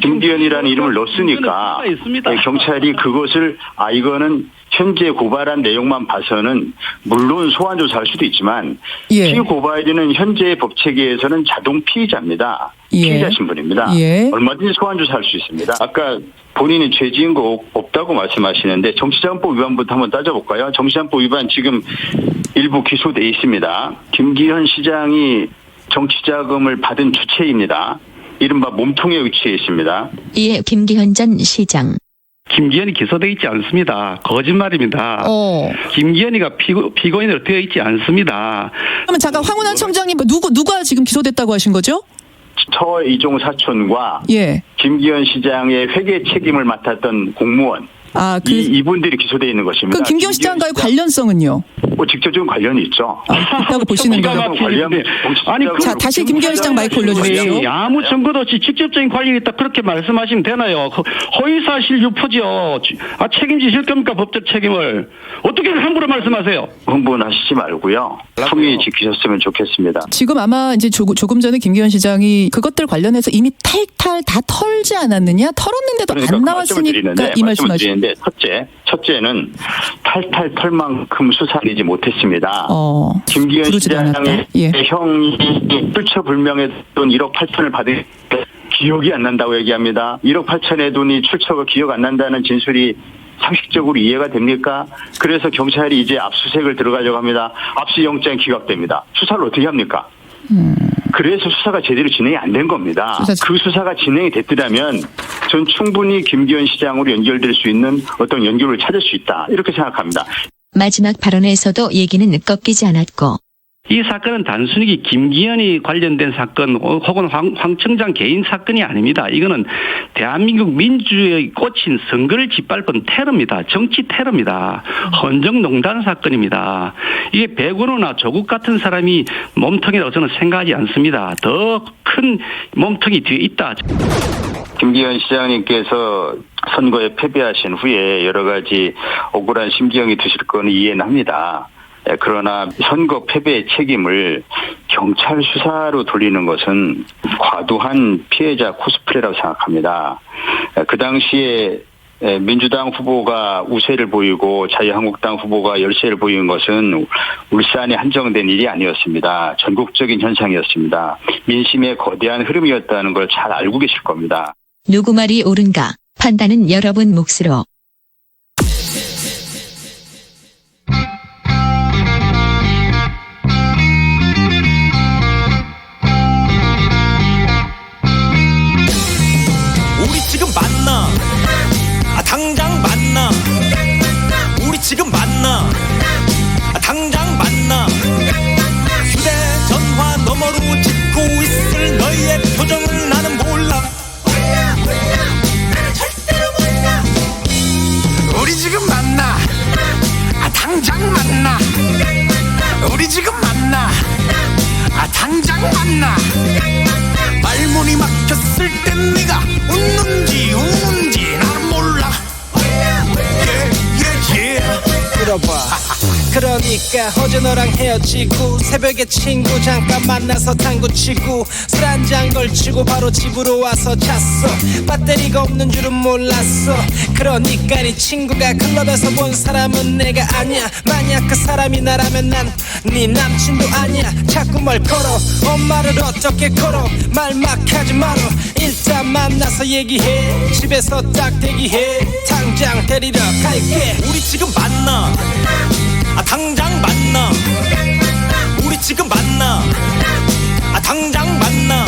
김기현이라는 이름을 넣었으니까 경찰이 그것을 이거는 현재 고발한 내용만 봐서는 물론 소환 조사할 수도 있지만 피고발인은 현재 법체계에서는 자동 피의자입니다. 피의자 신분입니다. 얼마든지 소환 조사할 수 있습니다. 아까 본인이 죄 지은 거 없다고 말씀하시는데 정치자금법 위반부터 한번 따져볼까요? 정치자금법 위반 지금 일부 기소돼 있습니다. 김기현 시장이 정치자금을 받은 주체입니다. 이른바 몸통에 위치해 있습니다. 이에 김기현 전 시장. 김기현이 기소되어 있지 않습니다. 거짓말입니다. 김기현이가 피고인으로 되어 있지 않습니다. 그러면 잠깐 황운하 청장님 누가 지금 기소됐다고 하신 거죠? 서이종 사촌과 김기현 시장의 회계 책임을 맡았던 공무원. 이분들이 기소되어 있는 것입니다. 그 김기현 시장과의 관련성은요? 직접적인 관련이 있죠. 있다고 보시는 거예요? 자, 다시 김기현 시장 마이크 올려주십시오. 아무 증거도 없이 직접적인 관련이 있다 그렇게 말씀하시면 되나요? 허위사실 유포죠. 책임지실 겁니까? 법적 책임을. 어떻게 함부로 말씀하세요? 흥분하시지 말고요. 품위 지키셨으면 좋겠습니다. 지금 아마 이제 조금 전에 김기현 시장이 그것들 관련해서 이미 탈탈 다 털지 않았느냐? 털었는데도 안 나왔으니까 이 말씀하시는데 있는데 첫째는 탈탈 털만큼 수사되지 못했습니다. 김기현 시장의 형이 출처불명의 돈 1억 8천을 받은 기억이 안 난다고 얘기합니다. 1억 8천의 돈이 출처가 기억 안 난다는 진술이 상식적으로 이해가 됩니까? 그래서 경찰이 이제 압수수색을 들어가려고 합니다. 압수영장이 기각됩니다. 수사를 어떻게 합니까? 그래서 수사가 제대로 진행이 안 된 겁니다. 그 수사가 진행이 됐더라면 전 충분히 김기현 시장으로 연결될 수 있는 어떤 연결을 찾을 수 있다. 이렇게 생각합니다. 마지막 발언에서도 얘기는 꺾이지 않았고 이 사건은 단순히 김기현이 관련된 사건 혹은 황 청장 개인 사건이 아닙니다. 이거는 대한민국 민주의 꽂힌 선거를 짓밟은 테러입니다. 정치 테러입니다. 헌정농단 사건입니다. 이게 백운호나 조국 같은 사람이 몸통이라고 저는 생각하지 않습니다. 더 큰 몸통이 뒤에 있다. 김기현 시장님께서 선거에 패배하신 후에 여러 가지 억울한 심경이 드실 거는 이해는 합니다. 그러나 선거 패배의 책임을 경찰 수사로 돌리는 것은 과도한 피해자 코스프레라고 생각합니다. 그 당시에 민주당 후보가 우세를 보이고 자유한국당 후보가 열세를 보이는 것은 울산에 한정된 일이 아니었습니다. 전국적인 현상이었습니다. 민심의 거대한 흐름이었다는 걸 잘 알고 계실 겁니다. 누구 말이 옳은가 판단은 여러분 몫으로. 우리 지금 만나 당장 만나 우리 지금 만나 당장 만나 휴대전화 너머로 짓고 있을 너희의 표정을 나는 몰라 절대로 몰라 우리 지금 만나 당장 만나 우리 지금 만나 당장 만나 말문이 막혔을 땐 네가 웃는지 우는지 난 몰라 들어봐 그러니까 어제 너랑 헤어지고 새벽에 친구 잠깐 만나서 당구 치고 술 한잔 걸치고 바로 집으로 와서 잤어. 배터리가 없는 줄은 몰랐어. 그러니까 네 친구가 클럽에서 본 사람은 내가 아니야. 만약 그 사람이 나라면 난 네 남친도 아니야. 자꾸 뭘 걸어 엄마를 어떻게 걸어 말 막 하지 마라. 일단 만나서 얘기해 집에서 딱 대기해 당장 데리러 갈게. 우리 지금 만나 당장 만나 우리 지금 만나 당장 만나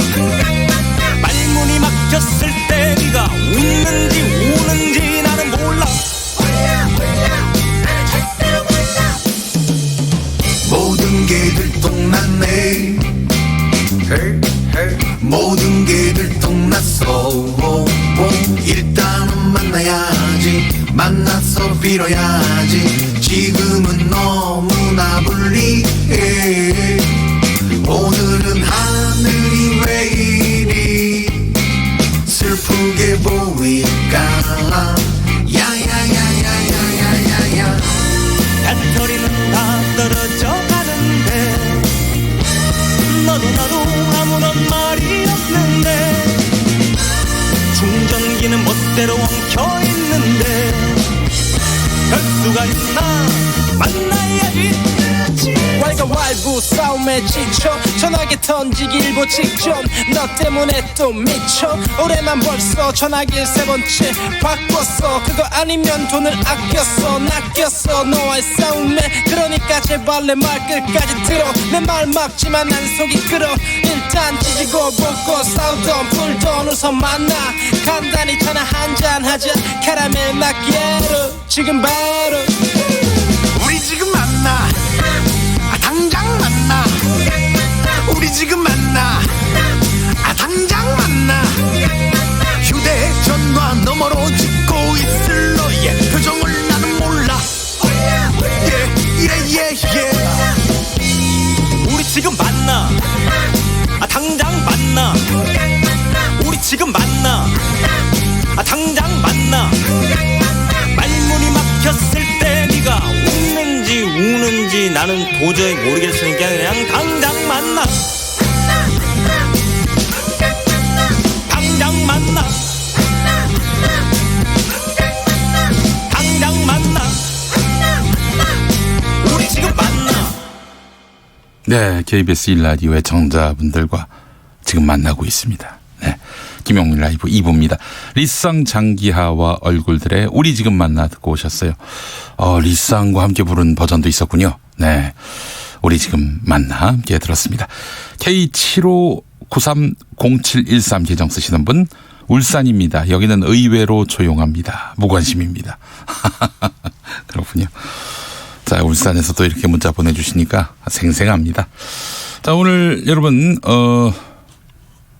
말문이 막혔을 때 네가 웃는지 우는지 나는 몰라 모든 게 들통났네 모든 게 들통났어 일단은 만나야지 만나서 빌어야지 지금은 너무나 불리해 오늘은 하늘이 왜 이리 슬프게 보일까 야야야야야야야야 배터리는 다 떨어져 가는데 너도 나도 아무런 말이 없는데 충전기는 멋대로 엉켜있는데 별 수가 있나 만나야지 왈가왈부 싸움에 지쳐 전화기 던지기 일보 직전 너 때문에 또 미쳐 올해만 벌써 전화기 3번째 바꿨어 그거 아니면 돈을 아꼈어 낚였어 너와의 싸움에 그러니까 제발 내 말 끝까지 들어 내 말 막지만 난 속이 끓어 일단 찢고 볶고 싸우던 풀던 웃어 만나 간단히 전화 한잔하자 카라멜 마키아로 지금 바로 우리 지금 만나 당장 만나 우리 지금 만나 당장 만나 휴대전화 너머로 짓고 있을 너의 표정을 나는 몰라 우리 지금 만나 당장 만나 우리 지금 만나 당장 만나 말문이 막혔을 때 네가 웃는지 우는지 나는 도저히 모르겠으니까 그냥 당장 만나 당장 만나 네, KBS 1라디오의 정자분들과 지금 만나고 있습니다. 네, 김용민 라이브 2부입니다. 리쌍 장기하와 얼굴들의 우리 지금 만나 듣고 오셨어요. 리쌍과 함께 부른 버전도 있었군요. 네, 우리 지금 만나 함께 들었습니다. K75930713 계정 쓰시는 분, 울산입니다. 여기는 의외로 조용합니다. 무관심입니다. 그렇군요. 자, 울산에서 또 이렇게 문자 보내주시니까 생생합니다. 자, 오늘 여러분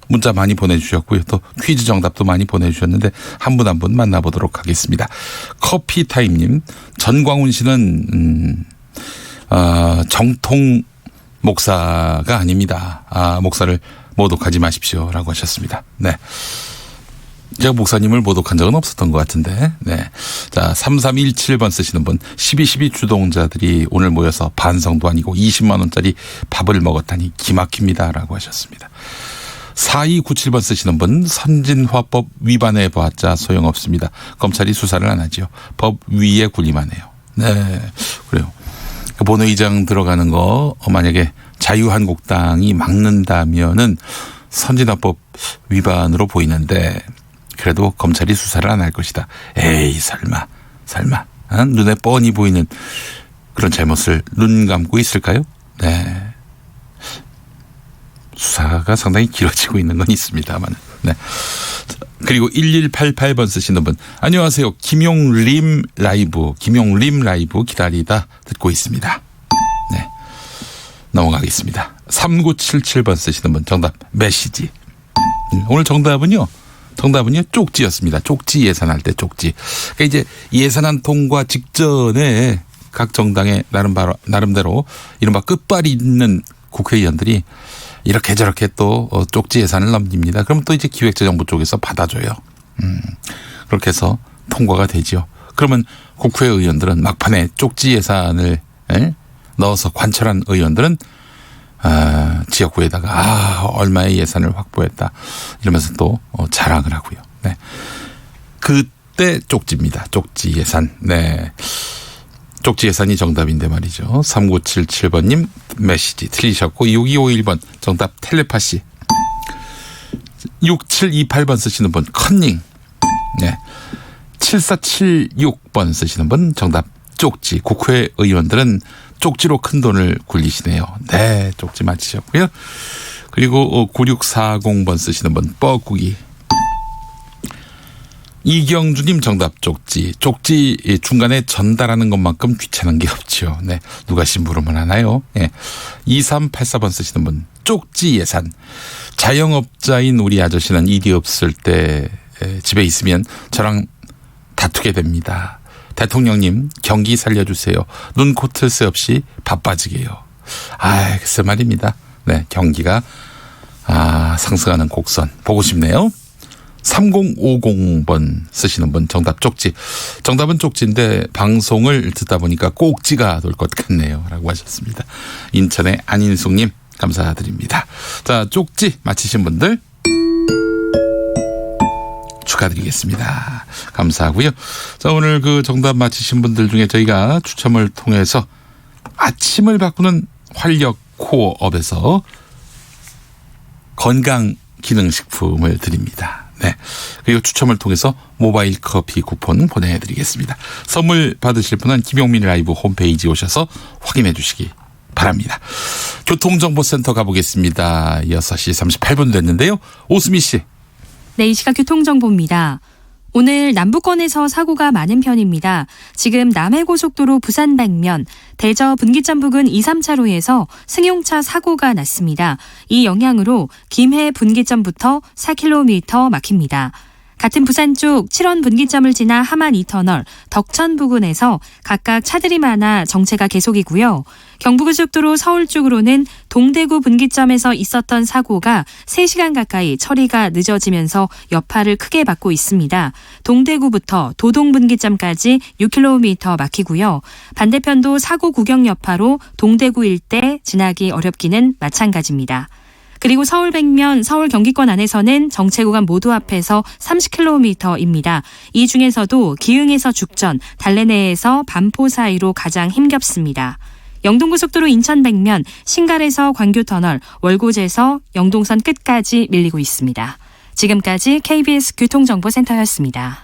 문자 많이 보내주셨고요. 또 퀴즈 정답도 많이 보내주셨는데 한 분 한 분 만나보도록 하겠습니다. 커피타임님, 전광훈 씨는 정통 목사가 아닙니다. 목사를 모독하지 마십시오라고 하셨습니다. 네. 제가 목사님을 모독한 적은 없었던 것 같은데. 네. 자, 3317번 쓰시는 분. 12.12 주동자들이 오늘 모여서 반성도 아니고 20만 원짜리 밥을 먹었다니 기막힙니다라고 하셨습니다. 4297번 쓰시는 분. 선진화법 위반해 보았자 소용없습니다. 검찰이 수사를 안 하죠. 법 위에 군림하네요. 네. 그래요. 본회의장 들어가는 거 만약에 자유한국당이 막는다면은 선진화법 위반으로 보이는데 그래도 검찰이 수사를 안 할 것이다. 에이, 설마. 눈에 뻔히 보이는 그런 잘못을 눈 감고 있을까요? 네. 수사가 상당히 길어지고 있는 건 있습니다만. 네. 그리고 1188번 쓰시는 분. 안녕하세요. 김용림 라이브 기다리다 듣고 있습니다. 네. 넘어가겠습니다. 3977번 쓰시는 분. 정답 메시지. 오늘 정답은요 쪽지였습니다. 쪽지 예산할 때 쪽지. 그러니까 이제 예산안 통과 직전에 각 정당의 나름대로 이른바 끝발이 있는 국회의원들이 이렇게 저렇게 또 쪽지 예산을 넘깁니다. 그럼 또 이제 기획재정부 쪽에서 받아줘요. 그렇게 해서 통과가 되죠. 그러면 국회의원들은 막판에 쪽지 예산을 넣어서 관철한 의원들은 지역구에다가 얼마의 예산을 확보했다 이러면서 또 자랑을 하고요. 네. 그때 쪽지입니다. 쪽지 예산. 네. 쪽지 예산이 정답인데 말이죠. 3977번님 메시지 틀리셨고 6251번 정답 텔레파시. 6728번 쓰시는 분 컨닝. 네. 7476번 쓰시는 분 정답 쪽지. 국회의원들은 쪽지로 큰 돈을 굴리시네요. 네, 쪽지 맞히셨고요. 그리고 9640번 쓰시는 분 뻐꾸기. 이경주님 정답 쪽지. 쪽지 중간에 전달하는 것만큼 귀찮은 게 없죠. 네, 누가 심부름을 하나요? 네. 2384번 쓰시는 분 쪽지 예산. 자영업자인 우리 아저씨는 일이 없을 때 집에 있으면 저랑 다투게 됩니다. 대통령님 경기 살려주세요. 눈코 틀 새 없이 바빠지게요. 글쎄 말입니다. 네, 경기가 상승하는 곡선 보고 싶네요. 3050번 쓰시는 분 정답 쪽지. 정답은 쪽지인데 방송을 듣다 보니까 꼭지가 돌 것 같네요 라고 하셨습니다. 인천의 안인숙님 감사드립니다. 자, 쪽지 맞히신 분들 축하드리겠습니다. 감사하고요. 자, 오늘 그 정답 맞히신 분들 중에 저희가 추첨을 통해서 아침을 바꾸는 활력 코어업에서 건강기능식품을 드립니다. 네. 그리고 추첨을 통해서 모바일 커피 쿠폰 보내드리겠습니다. 선물 받으실 분은 김용민 라이브 홈페이지 오셔서 확인해 주시기 바랍니다. 교통정보센터 가보겠습니다. 6시 38분 됐는데요. 오수미 씨. 네, 이 시각 교통정보입니다. 오늘 남부권에서 사고가 많은 편입니다. 지금 남해고속도로 부산 방면 대저 분기점 부근 2, 3차로에서 승용차 사고가 났습니다. 이 영향으로 김해 분기점부터 4km 막힙니다. 같은 부산 쪽 7원 분기점을 지나 하만 2터널, 덕천 부근에서 각각 차들이 많아 정체가 계속이고요. 경부고속도로 서울 쪽으로는 동대구 분기점에서 있었던 사고가 3시간 가까이 처리가 늦어지면서 여파를 크게 받고 있습니다. 동대구부터 도동 분기점까지 6km 막히고요. 반대편도 사고 구경 여파로 동대구 일대 지나기 어렵기는 마찬가지입니다. 그리고 서울 백면, 서울 경기권 안에서는 정체 구간 모두 앞에서 30km입니다. 이 중에서도 기흥에서 죽전, 달래내에서 반포 사이로 가장 힘겹습니다. 영동고속도로 인천 백면 신갈에서 광교터널, 월곶에서 영동선 끝까지 밀리고 있습니다. 지금까지 KBS 교통정보센터였습니다.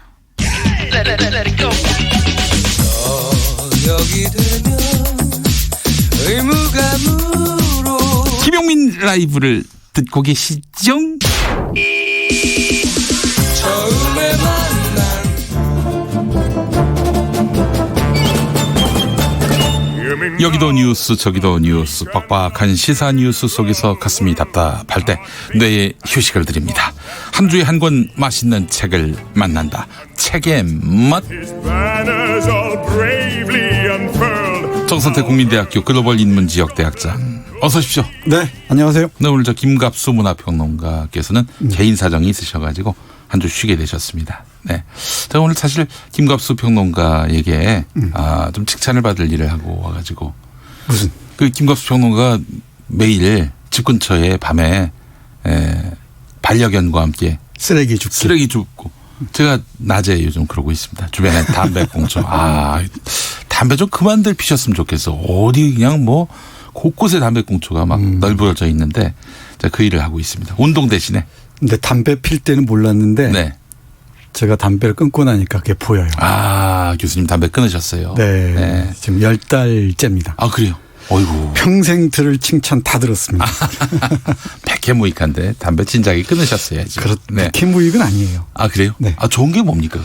김용민 라이브를 듣고 계시죠? 여기도 뉴스 저기도 뉴스 빡빡한 시사 뉴스 속에서 가슴이 답답할 때 뇌에 휴식을 드립니다. 한 주에 한 권 맛있는 책을 만난다. 책의 맛. 정선태 국민대학교 글로벌 인문지역대학장 어서 오십시오. 네, 안녕하세요. 네, 오늘 저 김갑수 문화평론가께서는 개인 사정이 있으셔가지고 한 주 쉬게 되셨습니다. 네, 제가 오늘 사실 김갑수 평론가에게 좀 칭찬을 받을 일을 하고 와가지고 무슨? 그 김갑수 평론가가 매일 집 근처에 밤에 반려견과 함께 쓰레기 줍고 제가 낮에 요즘 그러고 있습니다. 주변에 담배꽁초 담배 좀 그만들 피셨으면 좋겠어. 어디 그냥 뭐 곳곳에 담배꽁초가 막 널브러져 있는데 제가 그 일을 하고 있습니다. 운동 대신에. 근데 담배 필 때는 몰랐는데 네. 제가 담배를 끊고 나니까 그게 보여요. 교수님 담배 끊으셨어요. 네. 지금 10달째입니다. 그래요? 어이구. 평생 들을 칭찬 다 들었습니다. 백해무익한데 담배 진작에 끊으셨어야지. 백해무익은 아니에요. 그래요? 네. 좋은 게 뭡니까?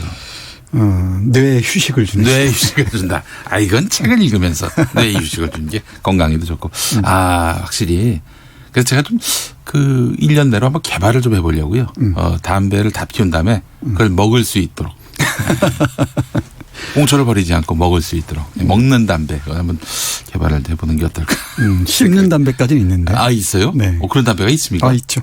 뇌에 휴식을 주는. 뇌에 휴식을 준다. 이건 책을 읽으면서 뇌에 휴식을 주는 게 건강에도 좋고. 확실히. 그래서 제가 좀 1년 내로 한번 개발을 좀 해보려고요. 담배를 다 피운 다음에 그걸 먹을 수 있도록. 꽁초를 버리지 않고 먹을 수 있도록. 먹는 담배. 그걸 한번 개발을 해보는 게 어떨까. 씹는 담배까지는 있는데. 있어요? 네. 그런 담배가 있습니까? 있죠.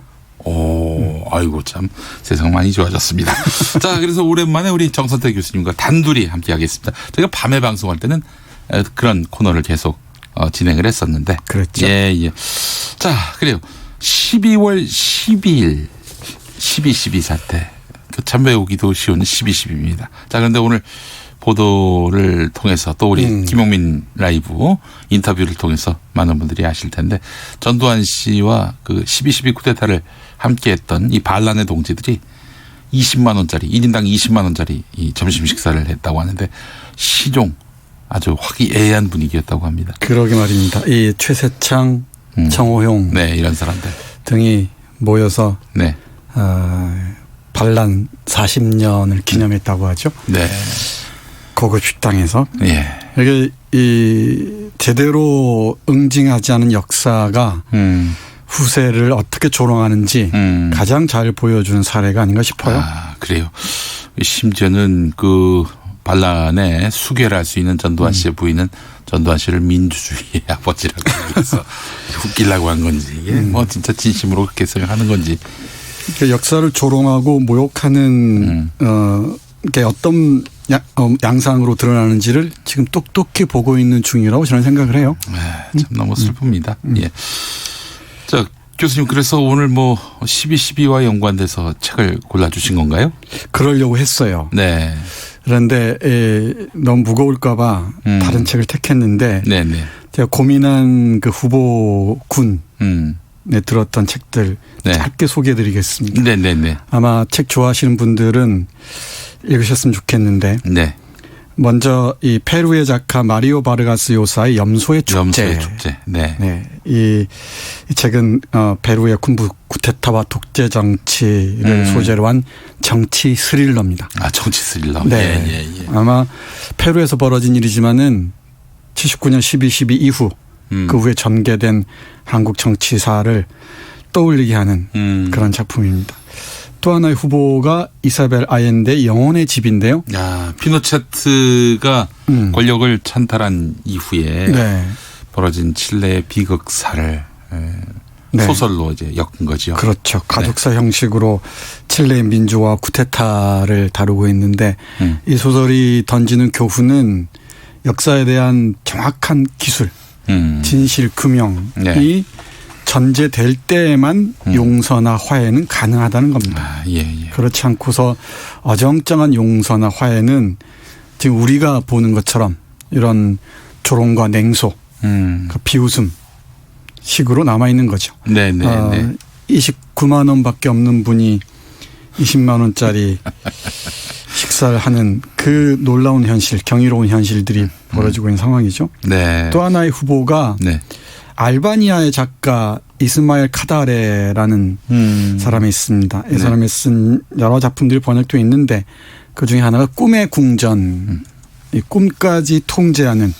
아이고 참 세상 많이 좋아졌습니다. 자, 그래서 오랜만에 우리 정선태 교수님과 단둘이 함께 하겠습니다. 저희가 밤에 방송할 때는 그런 코너를 계속 진행을 했었는데. 그렇죠. 예. 자, 그래요. 12월 12일 12.12 사태. 참 외우기도 쉬운 12.12입니다. 자, 그런데 오늘 보도를 통해서 또 우리 김용민 라이브 인터뷰를 통해서 많은 분들이 아실 텐데 전두환 씨와 그 12.12 쿠데타를 함께했던 이 반란의 동지들이 20만 원짜리 1인당 20만 원짜리 이 점심 식사를 했다고 하는데 시종 아주 화기애애한 분위기였다고 합니다. 그러게 말입니다. 이 최세창, 정호용 이런 사람들 등이 모여서 반란 40년을 기념했다고 하죠. 네. 고급 식당에서. 예. 이게 제대로 응징하지 않은 역사가 후세를 어떻게 조롱하는지 가장 잘 보여주는 사례가 아닌가 싶어요. 그래요. 심지어는 그 반란에 수괴를 할 수 있는 전두환 씨의 부인은 전두환 씨를 민주주의의 아버지라고 해서 웃기려고 한 건지 이게 뭐 진짜 진심으로 그렇게 생각하는 건지. 역사를 조롱하고 모욕하는 이게 어떤 양상으로 드러나는지를 지금 똑똑히 보고 있는 중이라고 저는 생각을 해요. 참 너무 슬픕니다. 예. 자, 교수님 그래서 오늘 뭐 12.12와 연관돼서 책을 골라주신 건가요? 그러려고 했어요. 네. 그런데 너무 무거울까 봐 다른 책을 택했는데 제가 고민한 그 후보군에 들었던 책들 짧게 소개해드리겠습니다. 아마 책 좋아하시는 분들은 읽으셨으면 좋겠는데 먼저 이 페루의 작가 마리오 바르가스 요사의 염소의 축제. 이 책은 페루의 군부 쿠데타와 독재 정치를 소재로 한 정치 스릴러입니다. 정치 스릴러. 아마 페루에서 벌어진 일이지만은 79년 12.12 이후 그 후에 전개된 한국 정치사를 떠올리게 하는 그런 작품입니다. 또 하나의 후보가 이사벨 아옌데의 영혼의 집인데요. 피노체트가 권력을 찬탈한 이후에 벌어진 칠레의 비극사를 소설로 이제 엮은 거죠. 그렇죠. 가족사 형식으로 칠레의 민주화 쿠데타를 다루고 있는데 이 소설이 던지는 교훈은 역사에 대한 정확한 기술, 진실 규명이 전제될 때에만 용서나 화해는 가능하다는 겁니다. 그렇지 않고서 어정쩡한 용서나 화해는 지금 우리가 보는 것처럼 이런 조롱과 냉소 그 비웃음 식으로 남아 있는 거죠. 네네. 29만 원밖에 없는 분이 20만 원짜리 식사를 하는 그 놀라운 현실, 경이로운 현실들이 벌어지고 있는 상황이죠. 네. 또 하나의 후보가 알바니아의 작가 이스마엘 카다레라는 사람이 있습니다. 이 사람이 쓴 여러 작품들이 번역되어 있는데 그중에 하나가 꿈의 궁전, 이 꿈까지 통제하는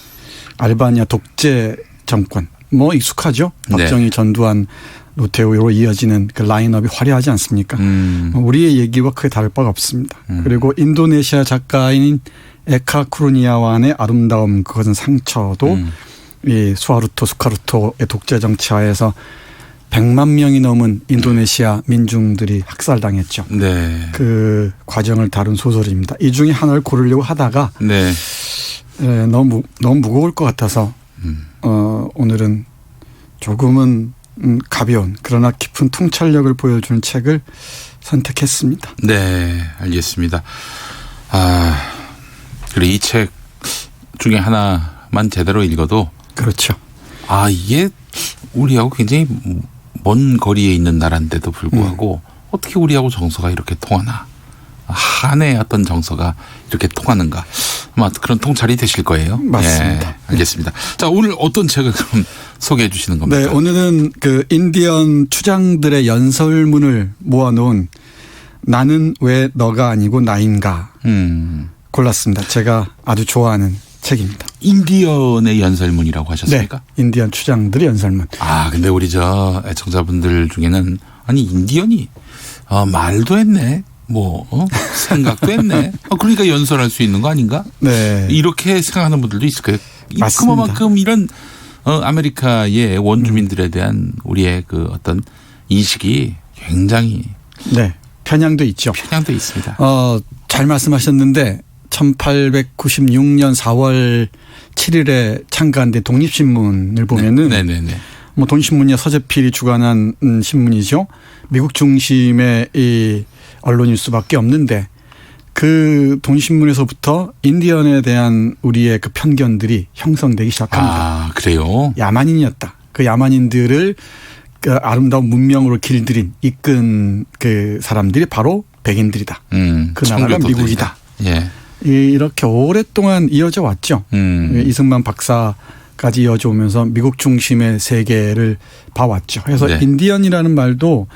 알바니아 독재 정권. 뭐 익숙하죠. 박정희 전두환 노태우로 이어지는 그 라인업이 화려하지 않습니까? 우리의 얘기와 크게 다를 바가 없습니다. 그리고 인도네시아 작가인 에카 쿠르니아완의 아름다움 그것은 상처도 이 수카르토의 독재 정치하에서 100만 명이 넘은 인도네시아 민중들이 학살당했죠. 네. 그 과정을 다룬 소설입니다. 이 중에 하나를 고르려고 하다가 너무 무거울 것 같아서 오늘은 조금은 가벼운 그러나 깊은 통찰력을 보여주는 책을 선택했습니다. 네, 알겠습니다. 그래 이 책 중에 하나만 제대로 읽어도 그렇죠. 이게 우리하고 굉장히 먼 거리에 있는 나라인데도 불구하고 어떻게 우리하고 정서가 이렇게 통하나? 한의 어떤 정서가 이렇게 통하는가? 아마 그런 통찰이 되실 거예요. 맞습니다. 네, 알겠습니다. 자, 오늘 어떤 책을 그럼 소개해 주시는 겁니까? 네, 오늘은 그 인디언 추장들의 연설문을 모아놓은 나는 왜 너가 아니고 나인가 골랐습니다. 제가 아주 좋아하는 책입니다. 인디언의 연설문이라고 하셨습니까? 네, 인디언 추장들의 연설문. 근데 우리 애청자분들 중에는 아니 인디언이 말도 했네. 생각도 했네. 그러니까 연설할 수 있는 거 아닌가? 네. 이렇게 생각하는 분들도 있을 거예요. 맞습니다. 그만큼 이런 아메리카의 원주민들에 대한 우리의 그 어떤 인식이 굉장히 편향도 있죠. 편향도 있습니다. 잘 말씀하셨는데 1896년 4월 7일에 창간된 독립신문을 보면은 독립신문이야 서재필이 주관한 신문이죠. 미국 중심의 이 언론일 수밖에 없는데 그 독립신문에서부터 인디언에 대한 우리의 그 편견들이 형성되기 시작합니다. 그래요? 야만인이었다. 그 야만인들을 그 아름다운 문명으로 길들인 이끈 그 사람들이 바로 백인들이다. 그 나라가 미국이다. 이렇게 오랫동안 이어져 왔죠. 이승만 박사까지 이어져 오면서 미국 중심의 세계를 봐왔죠. 그래서 인디언이라는 말도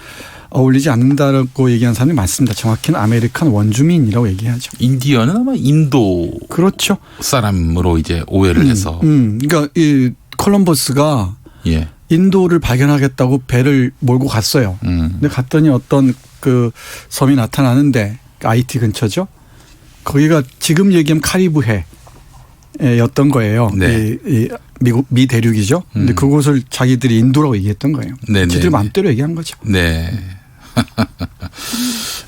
어울리지 않는다고 얘기하는 사람이 많습니다. 정확히는 아메리칸 원주민이라고 얘기하죠. 인디언은 아마 인도 그렇죠. 사람으로 이제 오해를 해서. 그러니까 이 콜럼버스가 인도를 발견하겠다고 배를 몰고 갔어요. 근데 갔더니 어떤 그 섬이 나타나는데 아이티 근처죠. 거기가 지금 얘기하면 카리브해였던 거예요. 이 미국 미 대륙이죠. 근데 그곳을 자기들이 인도라고 얘기했던 거예요. 지들 마음대로 얘기한 거죠. 네.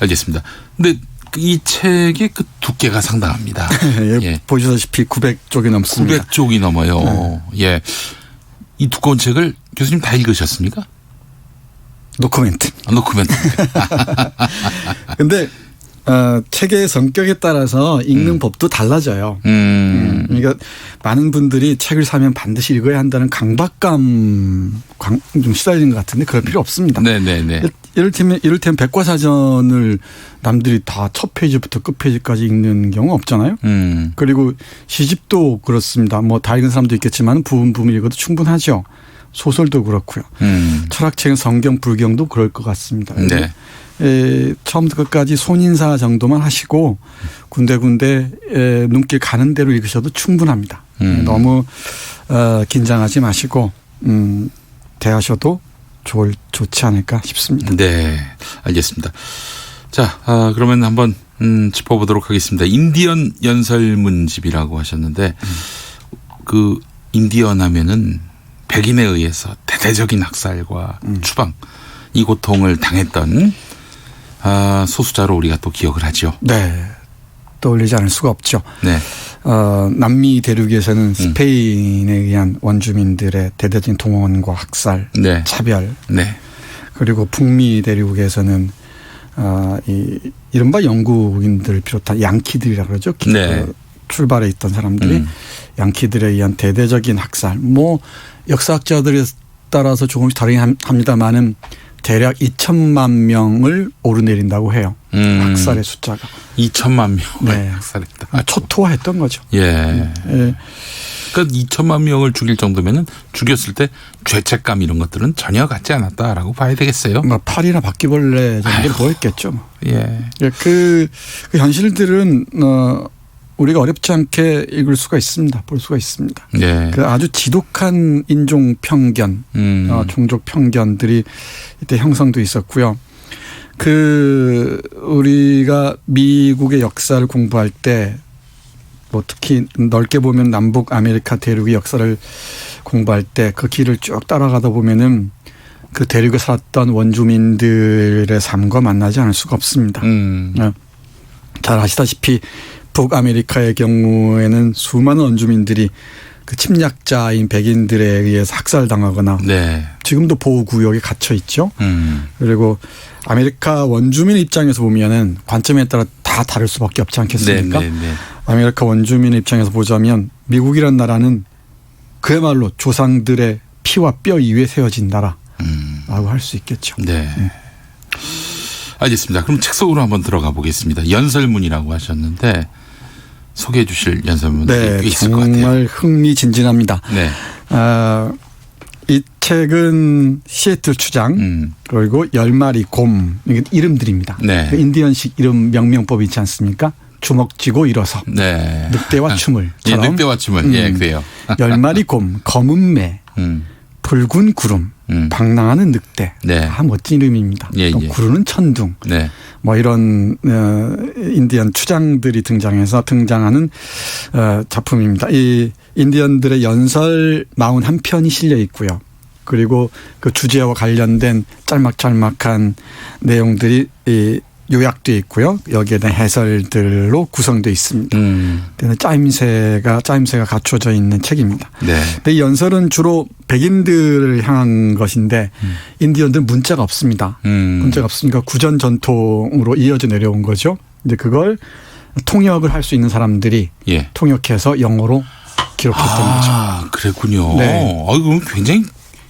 알겠습니다. 근데 이 책의 그 두께가 상당합니다. 보시다시피 900쪽이 넘습니다. 900쪽이 넘어요. 이 두꺼운 책을 교수님 다 읽으셨습니까? 노코멘트. 노코멘트. 근데 책의 성격에 따라서 읽는 법도 달라져요. 그러니까 많은 분들이 책을 사면 반드시 읽어야 한다는 강박감 좀 시달리는 것 같은데 그럴 필요 없습니다. 이를테면 백과사전을 남들이 다 첫 페이지부터 끝 페이지까지 읽는 경우 없잖아요. 그리고 시집도 그렇습니다. 다 읽은 사람도 있겠지만 부분 읽어도 충분하죠. 소설도 그렇고요. 철학책은 성경, 불경도 그럴 것 같습니다. 처음부터 끝까지 손인사 정도만 하시고 군데군데 눈길 가는 대로 읽으셔도 충분합니다. 너무 긴장하지 마시고 대하셔도 좋지 않을까 싶습니다. 네, 알겠습니다. 자, 그러면 한번 짚어보도록 하겠습니다. 인디언 연설문집이라고 하셨는데 그 인디언 하면은 백인에 의해서 대대적인 학살과 추방 이 고통을 당했던 소수자로 우리가 또 기억을 하죠. 네. 떠올리지 않을 수가 없죠. 남미 대륙에서는 스페인에 의한 원주민들의 대대적인 동원과 학살, 차별. 그리고 북미 대륙에서는 이른바 영국인들을 비롯한 양키들이라고 그러죠. 출발해 있던 사람들이 양키들에 의한 대대적인 학살. 뭐 역사학자들에 따라서 조금씩 다르긴 합니다만은 대략 2천만 명을 오르내린다고 해요. 학살의 숫자가. 2천만 명을 네. 학살했다. 초토화했던 거죠. 예. 그러니까 2천만 명을 죽일 정도면은 죽였을 때 죄책감 이런 것들은 전혀 갖지 않았다라고 봐야 되겠어요. 뭐 파리나 바퀴벌레 정도를 보였겠죠. 예. 그 현실들은 우리가 어렵지 않게 읽을 수가 있습니다. 볼 수가 있습니다. 예. 그 아주 지독한 인종 편견, 종족 편견들이 이때 형성돼 있었고요. 그 우리가 미국의 역사를 공부할 때 뭐 특히 넓게 보면 남북 아메리카 대륙의 역사를 공부할 때 그 길을 쭉 따라가다 보면은 그 대륙에 살았던 원주민들의 삶과 만나지 않을 수가 없습니다. 잘 아시다시피 북아메리카의 경우에는 수많은 원주민들이 그 침략자인 백인들에 의해서 학살당하거나 네. 지금도 보호구역에 갇혀 있죠. 그리고 아메리카 원주민 입장에서 보면은 관점에 따라 다 다를 수밖에 없지 않겠습니까? 네. 아메리카 원주민 입장에서 보자면 미국이란 나라는 그야말로 조상들의 피와 뼈 위에 세워진 나라라고 할 수 있겠죠. 네. 알겠습니다. 그럼 책 속으로 한번 들어가 보겠습니다. 연설문이라고 하셨는데 소개해 주실 연설문이 있을 것 같아요. 정말 흥미진진합니다. 네. 이 책은 시애틀 추장 그리고 10마리 곰 이름들입니다. 네. 인디언식 이름 명명법이 있지 않습니까? 주먹 쥐고 일어서 네. 늑대와 춤을 예, 늑대와 춤을 예, 그래요. 10마리 곰, 검은 매, 붉은 구름, 방랑하는 늑대. 네. 다 멋진 이름입니다. 예, 또 예. 구르는 천둥. 네. 뭐 이런 인디언 추장들이 등장하는 작품입니다. 이 인디언들의 연설 41편이 실려 있고요. 그리고 그 주제와 관련된 짤막짤막한 내용들이 요약되어 있고요. 여기에 대한 해설들로 구성되어 있습니다. 짜임새가 갖춰져 있는 책입니다. 네. 근데 이 연설은 주로 백인들을 향한 것인데 인디언들은 문자가 없습니다. 문자가 없으니까 구전 전통으로 이어져 내려온 거죠. 이제 그걸 통역을 할 수 있는 사람들이 예. 통역해서 영어로 기록했던 거죠. 그랬군요. 네. 그럼 굉장히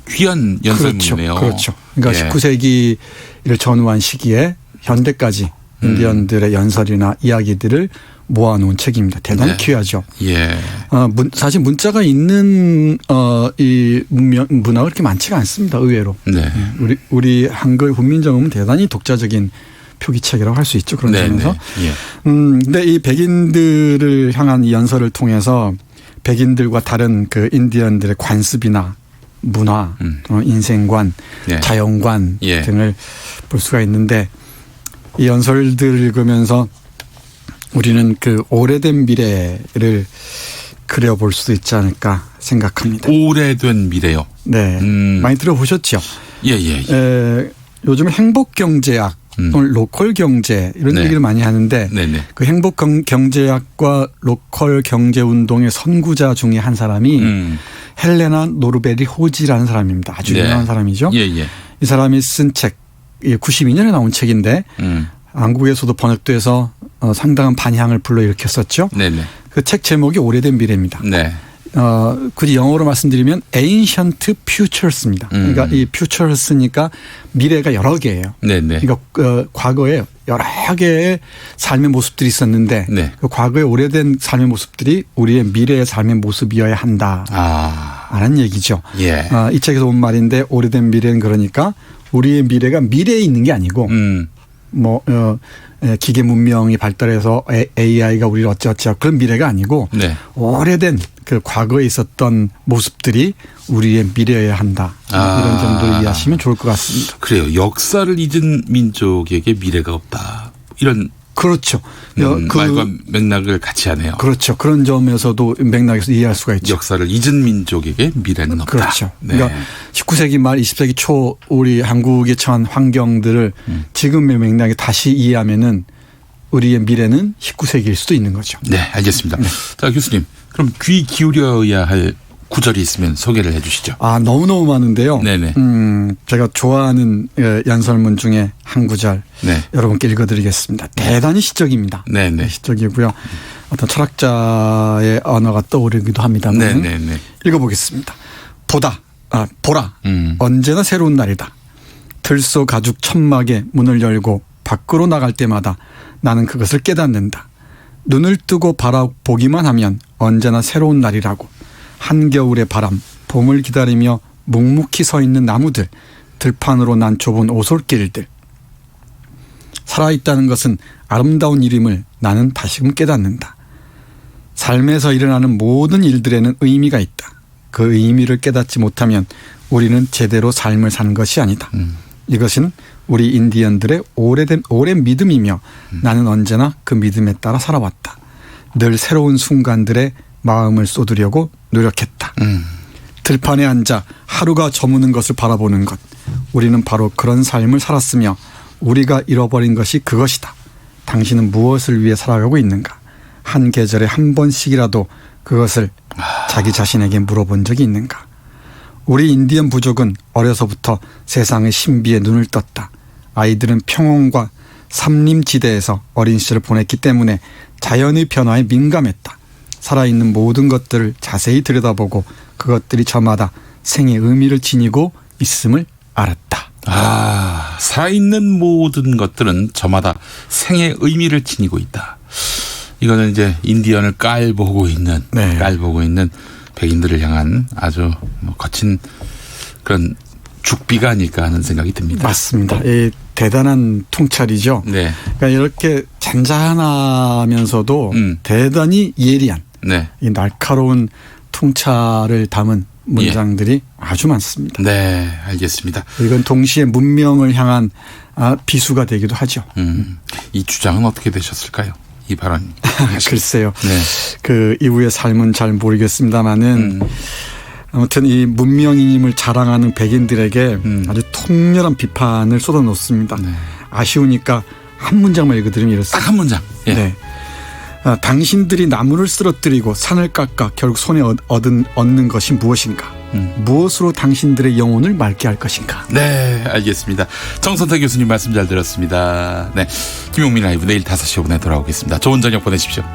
귀한 연설문이네요. 그렇죠. 그러니까 예. 19세기를 전후한 시기에 현대까지 인디언들의 연설이나 이야기들을 모아놓은 책입니다. 대단히 네. 귀하죠. 예. 사실 문자가 있는 이 문화가 그렇게 많지가 않습니다. 의외로. 네. 우리 한글 훈민정음은 대단히 독자적인 표기책이라고 할 수 있죠. 그런 점에서. 예. 근데 이 백인들을 향한 이 연설을 통해서 백인들과 다른 그 인디언들의 관습이나 문화, 인생관, 예. 자연관 예. 등을 볼 수가 있는데 이 연설들을 읽으면서 우리는 그 오래된 미래를 그려볼 수도 있지 않을까 생각합니다. 오래된 미래요. 네. 많이 들어보셨죠? 예. 요즘 행복경제학 또는 로컬 경제 이런 네. 얘기를 많이 하는데 네네. 그 행복경제학과 로컬 경제운동의 선구자 중에 한 사람이 헬레나 노르베리 호지라는 사람입니다. 아주 유명한 네. 사람이죠. 예. 이 사람이 쓴 책 92년에 나온 책인데 한국에서도 번역돼서 상당한 반향을 불러일으켰었죠. 네네. 그 책 제목이 오래된 미래입니다. 네. 굳이 영어로 말씀드리면 ancient futures입니다. 그러니까 이 futures니까 미래가 여러 개예요. 네네. 그러니까 과거에 여러 개의 삶의 모습들이 있었는데 네. 그 과거의 오래된 삶의 모습들이 우리의 미래의 삶의 모습이어야 한다라는 얘기죠. 예. 이 책에서 온 말인데 오래된 미래는 그러니까 우리의 미래가 미래에 있는 게 아니고 기계 문명이 발달해서 AI가 우리를 어찌어찌하고 그런 미래가 아니고 네. 오래된 그 과거에 있었던 모습들이 우리의 미래여야 한다. 이런 정도로 이해하시면 좋을 것 같습니다. 그래요. 역사를 잊은 민족에게 미래가 없다. 이런 그렇죠. 말과 맥락을 같이 하네요. 그렇죠. 그런 점에서도 맥락에서 이해할 수가 있죠. 역사를 잊은 민족에게 미래는 없다. 그렇죠. 네. 그러니까 19세기 말 20세기 초 우리 한국에 처한 환경들을 지금의 맥락에 다시 이해하면은 우리의 미래는 19세기일 수도 있는 거죠. 네, 알겠습니다. 네. 자, 교수님. 그럼 귀 기울여야 할 구절이 있으면 소개를 해 주시죠. 너무너무 많은데요. 네네. 제가 좋아하는 연설문 중에 한 구절 네. 여러분께 읽어드리겠습니다. 대단히 시적입니다. 네네. 시적이고요. 어떤 철학자의 언어가 떠오르기도 합니다만 네네네. 읽어보겠습니다. 보라. 언제나 새로운 날이다. 들소 가죽 천막에 문을 열고 밖으로 나갈 때마다 나는 그것을 깨닫는다. 눈을 뜨고 바라보기만 하면 언제나 새로운 날이라고. 한겨울의 바람, 봄을 기다리며 묵묵히 서 있는 나무들, 들판으로 난 좁은 오솔길들. 살아있다는 것은 아름다운 일임을 나는 다시금 깨닫는다. 삶에서 일어나는 모든 일들에는 의미가 있다. 그 의미를 깨닫지 못하면 우리는 제대로 삶을 사는 것이 아니다. 이것은 우리 인디언들의 오랜 믿음이며 나는 언제나 그 믿음에 따라 살아왔다. 늘 새로운 순간들의 마음을 쏟으려고 노력했다. 들판에 앉아 하루가 저무는 것을 바라보는 것. 우리는 바로 그런 삶을 살았으며 우리가 잃어버린 것이 그것이다. 당신은 무엇을 위해 살아가고 있는가? 한 계절에 한 번씩이라도 그것을 자기 자신에게 물어본 적이 있는가? 우리 인디언 부족은 어려서부터 세상의 신비에 눈을 떴다. 아이들은 평온과 삼림지대에서 어린 시절을 보냈기 때문에 자연의 변화에 민감했다. 살아있는 모든 것들을 자세히 들여다보고 그것들이 저마다 생의 의미를 지니고 있음을 알았다. 살아있는 모든 것들은 저마다 생의 의미를 지니고 있다. 이거는 이제 인디언을 깔보고 있는 백인들을 향한 아주 거친 그런 죽비가 아닐까 하는 생각이 듭니다. 맞습니다. 대단한 통찰이죠. 네. 그러니까 이렇게 잔잔하면서도 대단히 예리한 이 날카로운 통찰을 담은 문장들이 아주 많습니다. 네, 알겠습니다. 이건 동시에 문명을 향한 비수가 되기도 하죠. 이 주장은 어떻게 되셨을까요? 이 발언. 글쎄요. 그 이후의 삶은 잘 모르겠습니다만은 아무튼 이 문명인임을 자랑하는 백인들에게 아주 통렬한 비판을 쏟아놓습니다. 아쉬우니까 한 문장만 읽어드리면 이렇습니다. 딱 한 문장. 네. 당신들이 나무를 쓰러뜨리고 산을 깎아 결국 손에 얻는 것이 무엇인가? 무엇으로 당신들의 영혼을 맑게 할 것인가? 네, 알겠습니다. 정선태 교수님 말씀 잘 들었습니다. 네, 김용민 라이브 내일 5시 5분에 돌아오겠습니다. 좋은 저녁 보내십시오.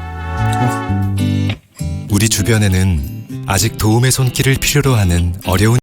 우리 주변에는 아직 도움의 손길을 필요로 하는 어려운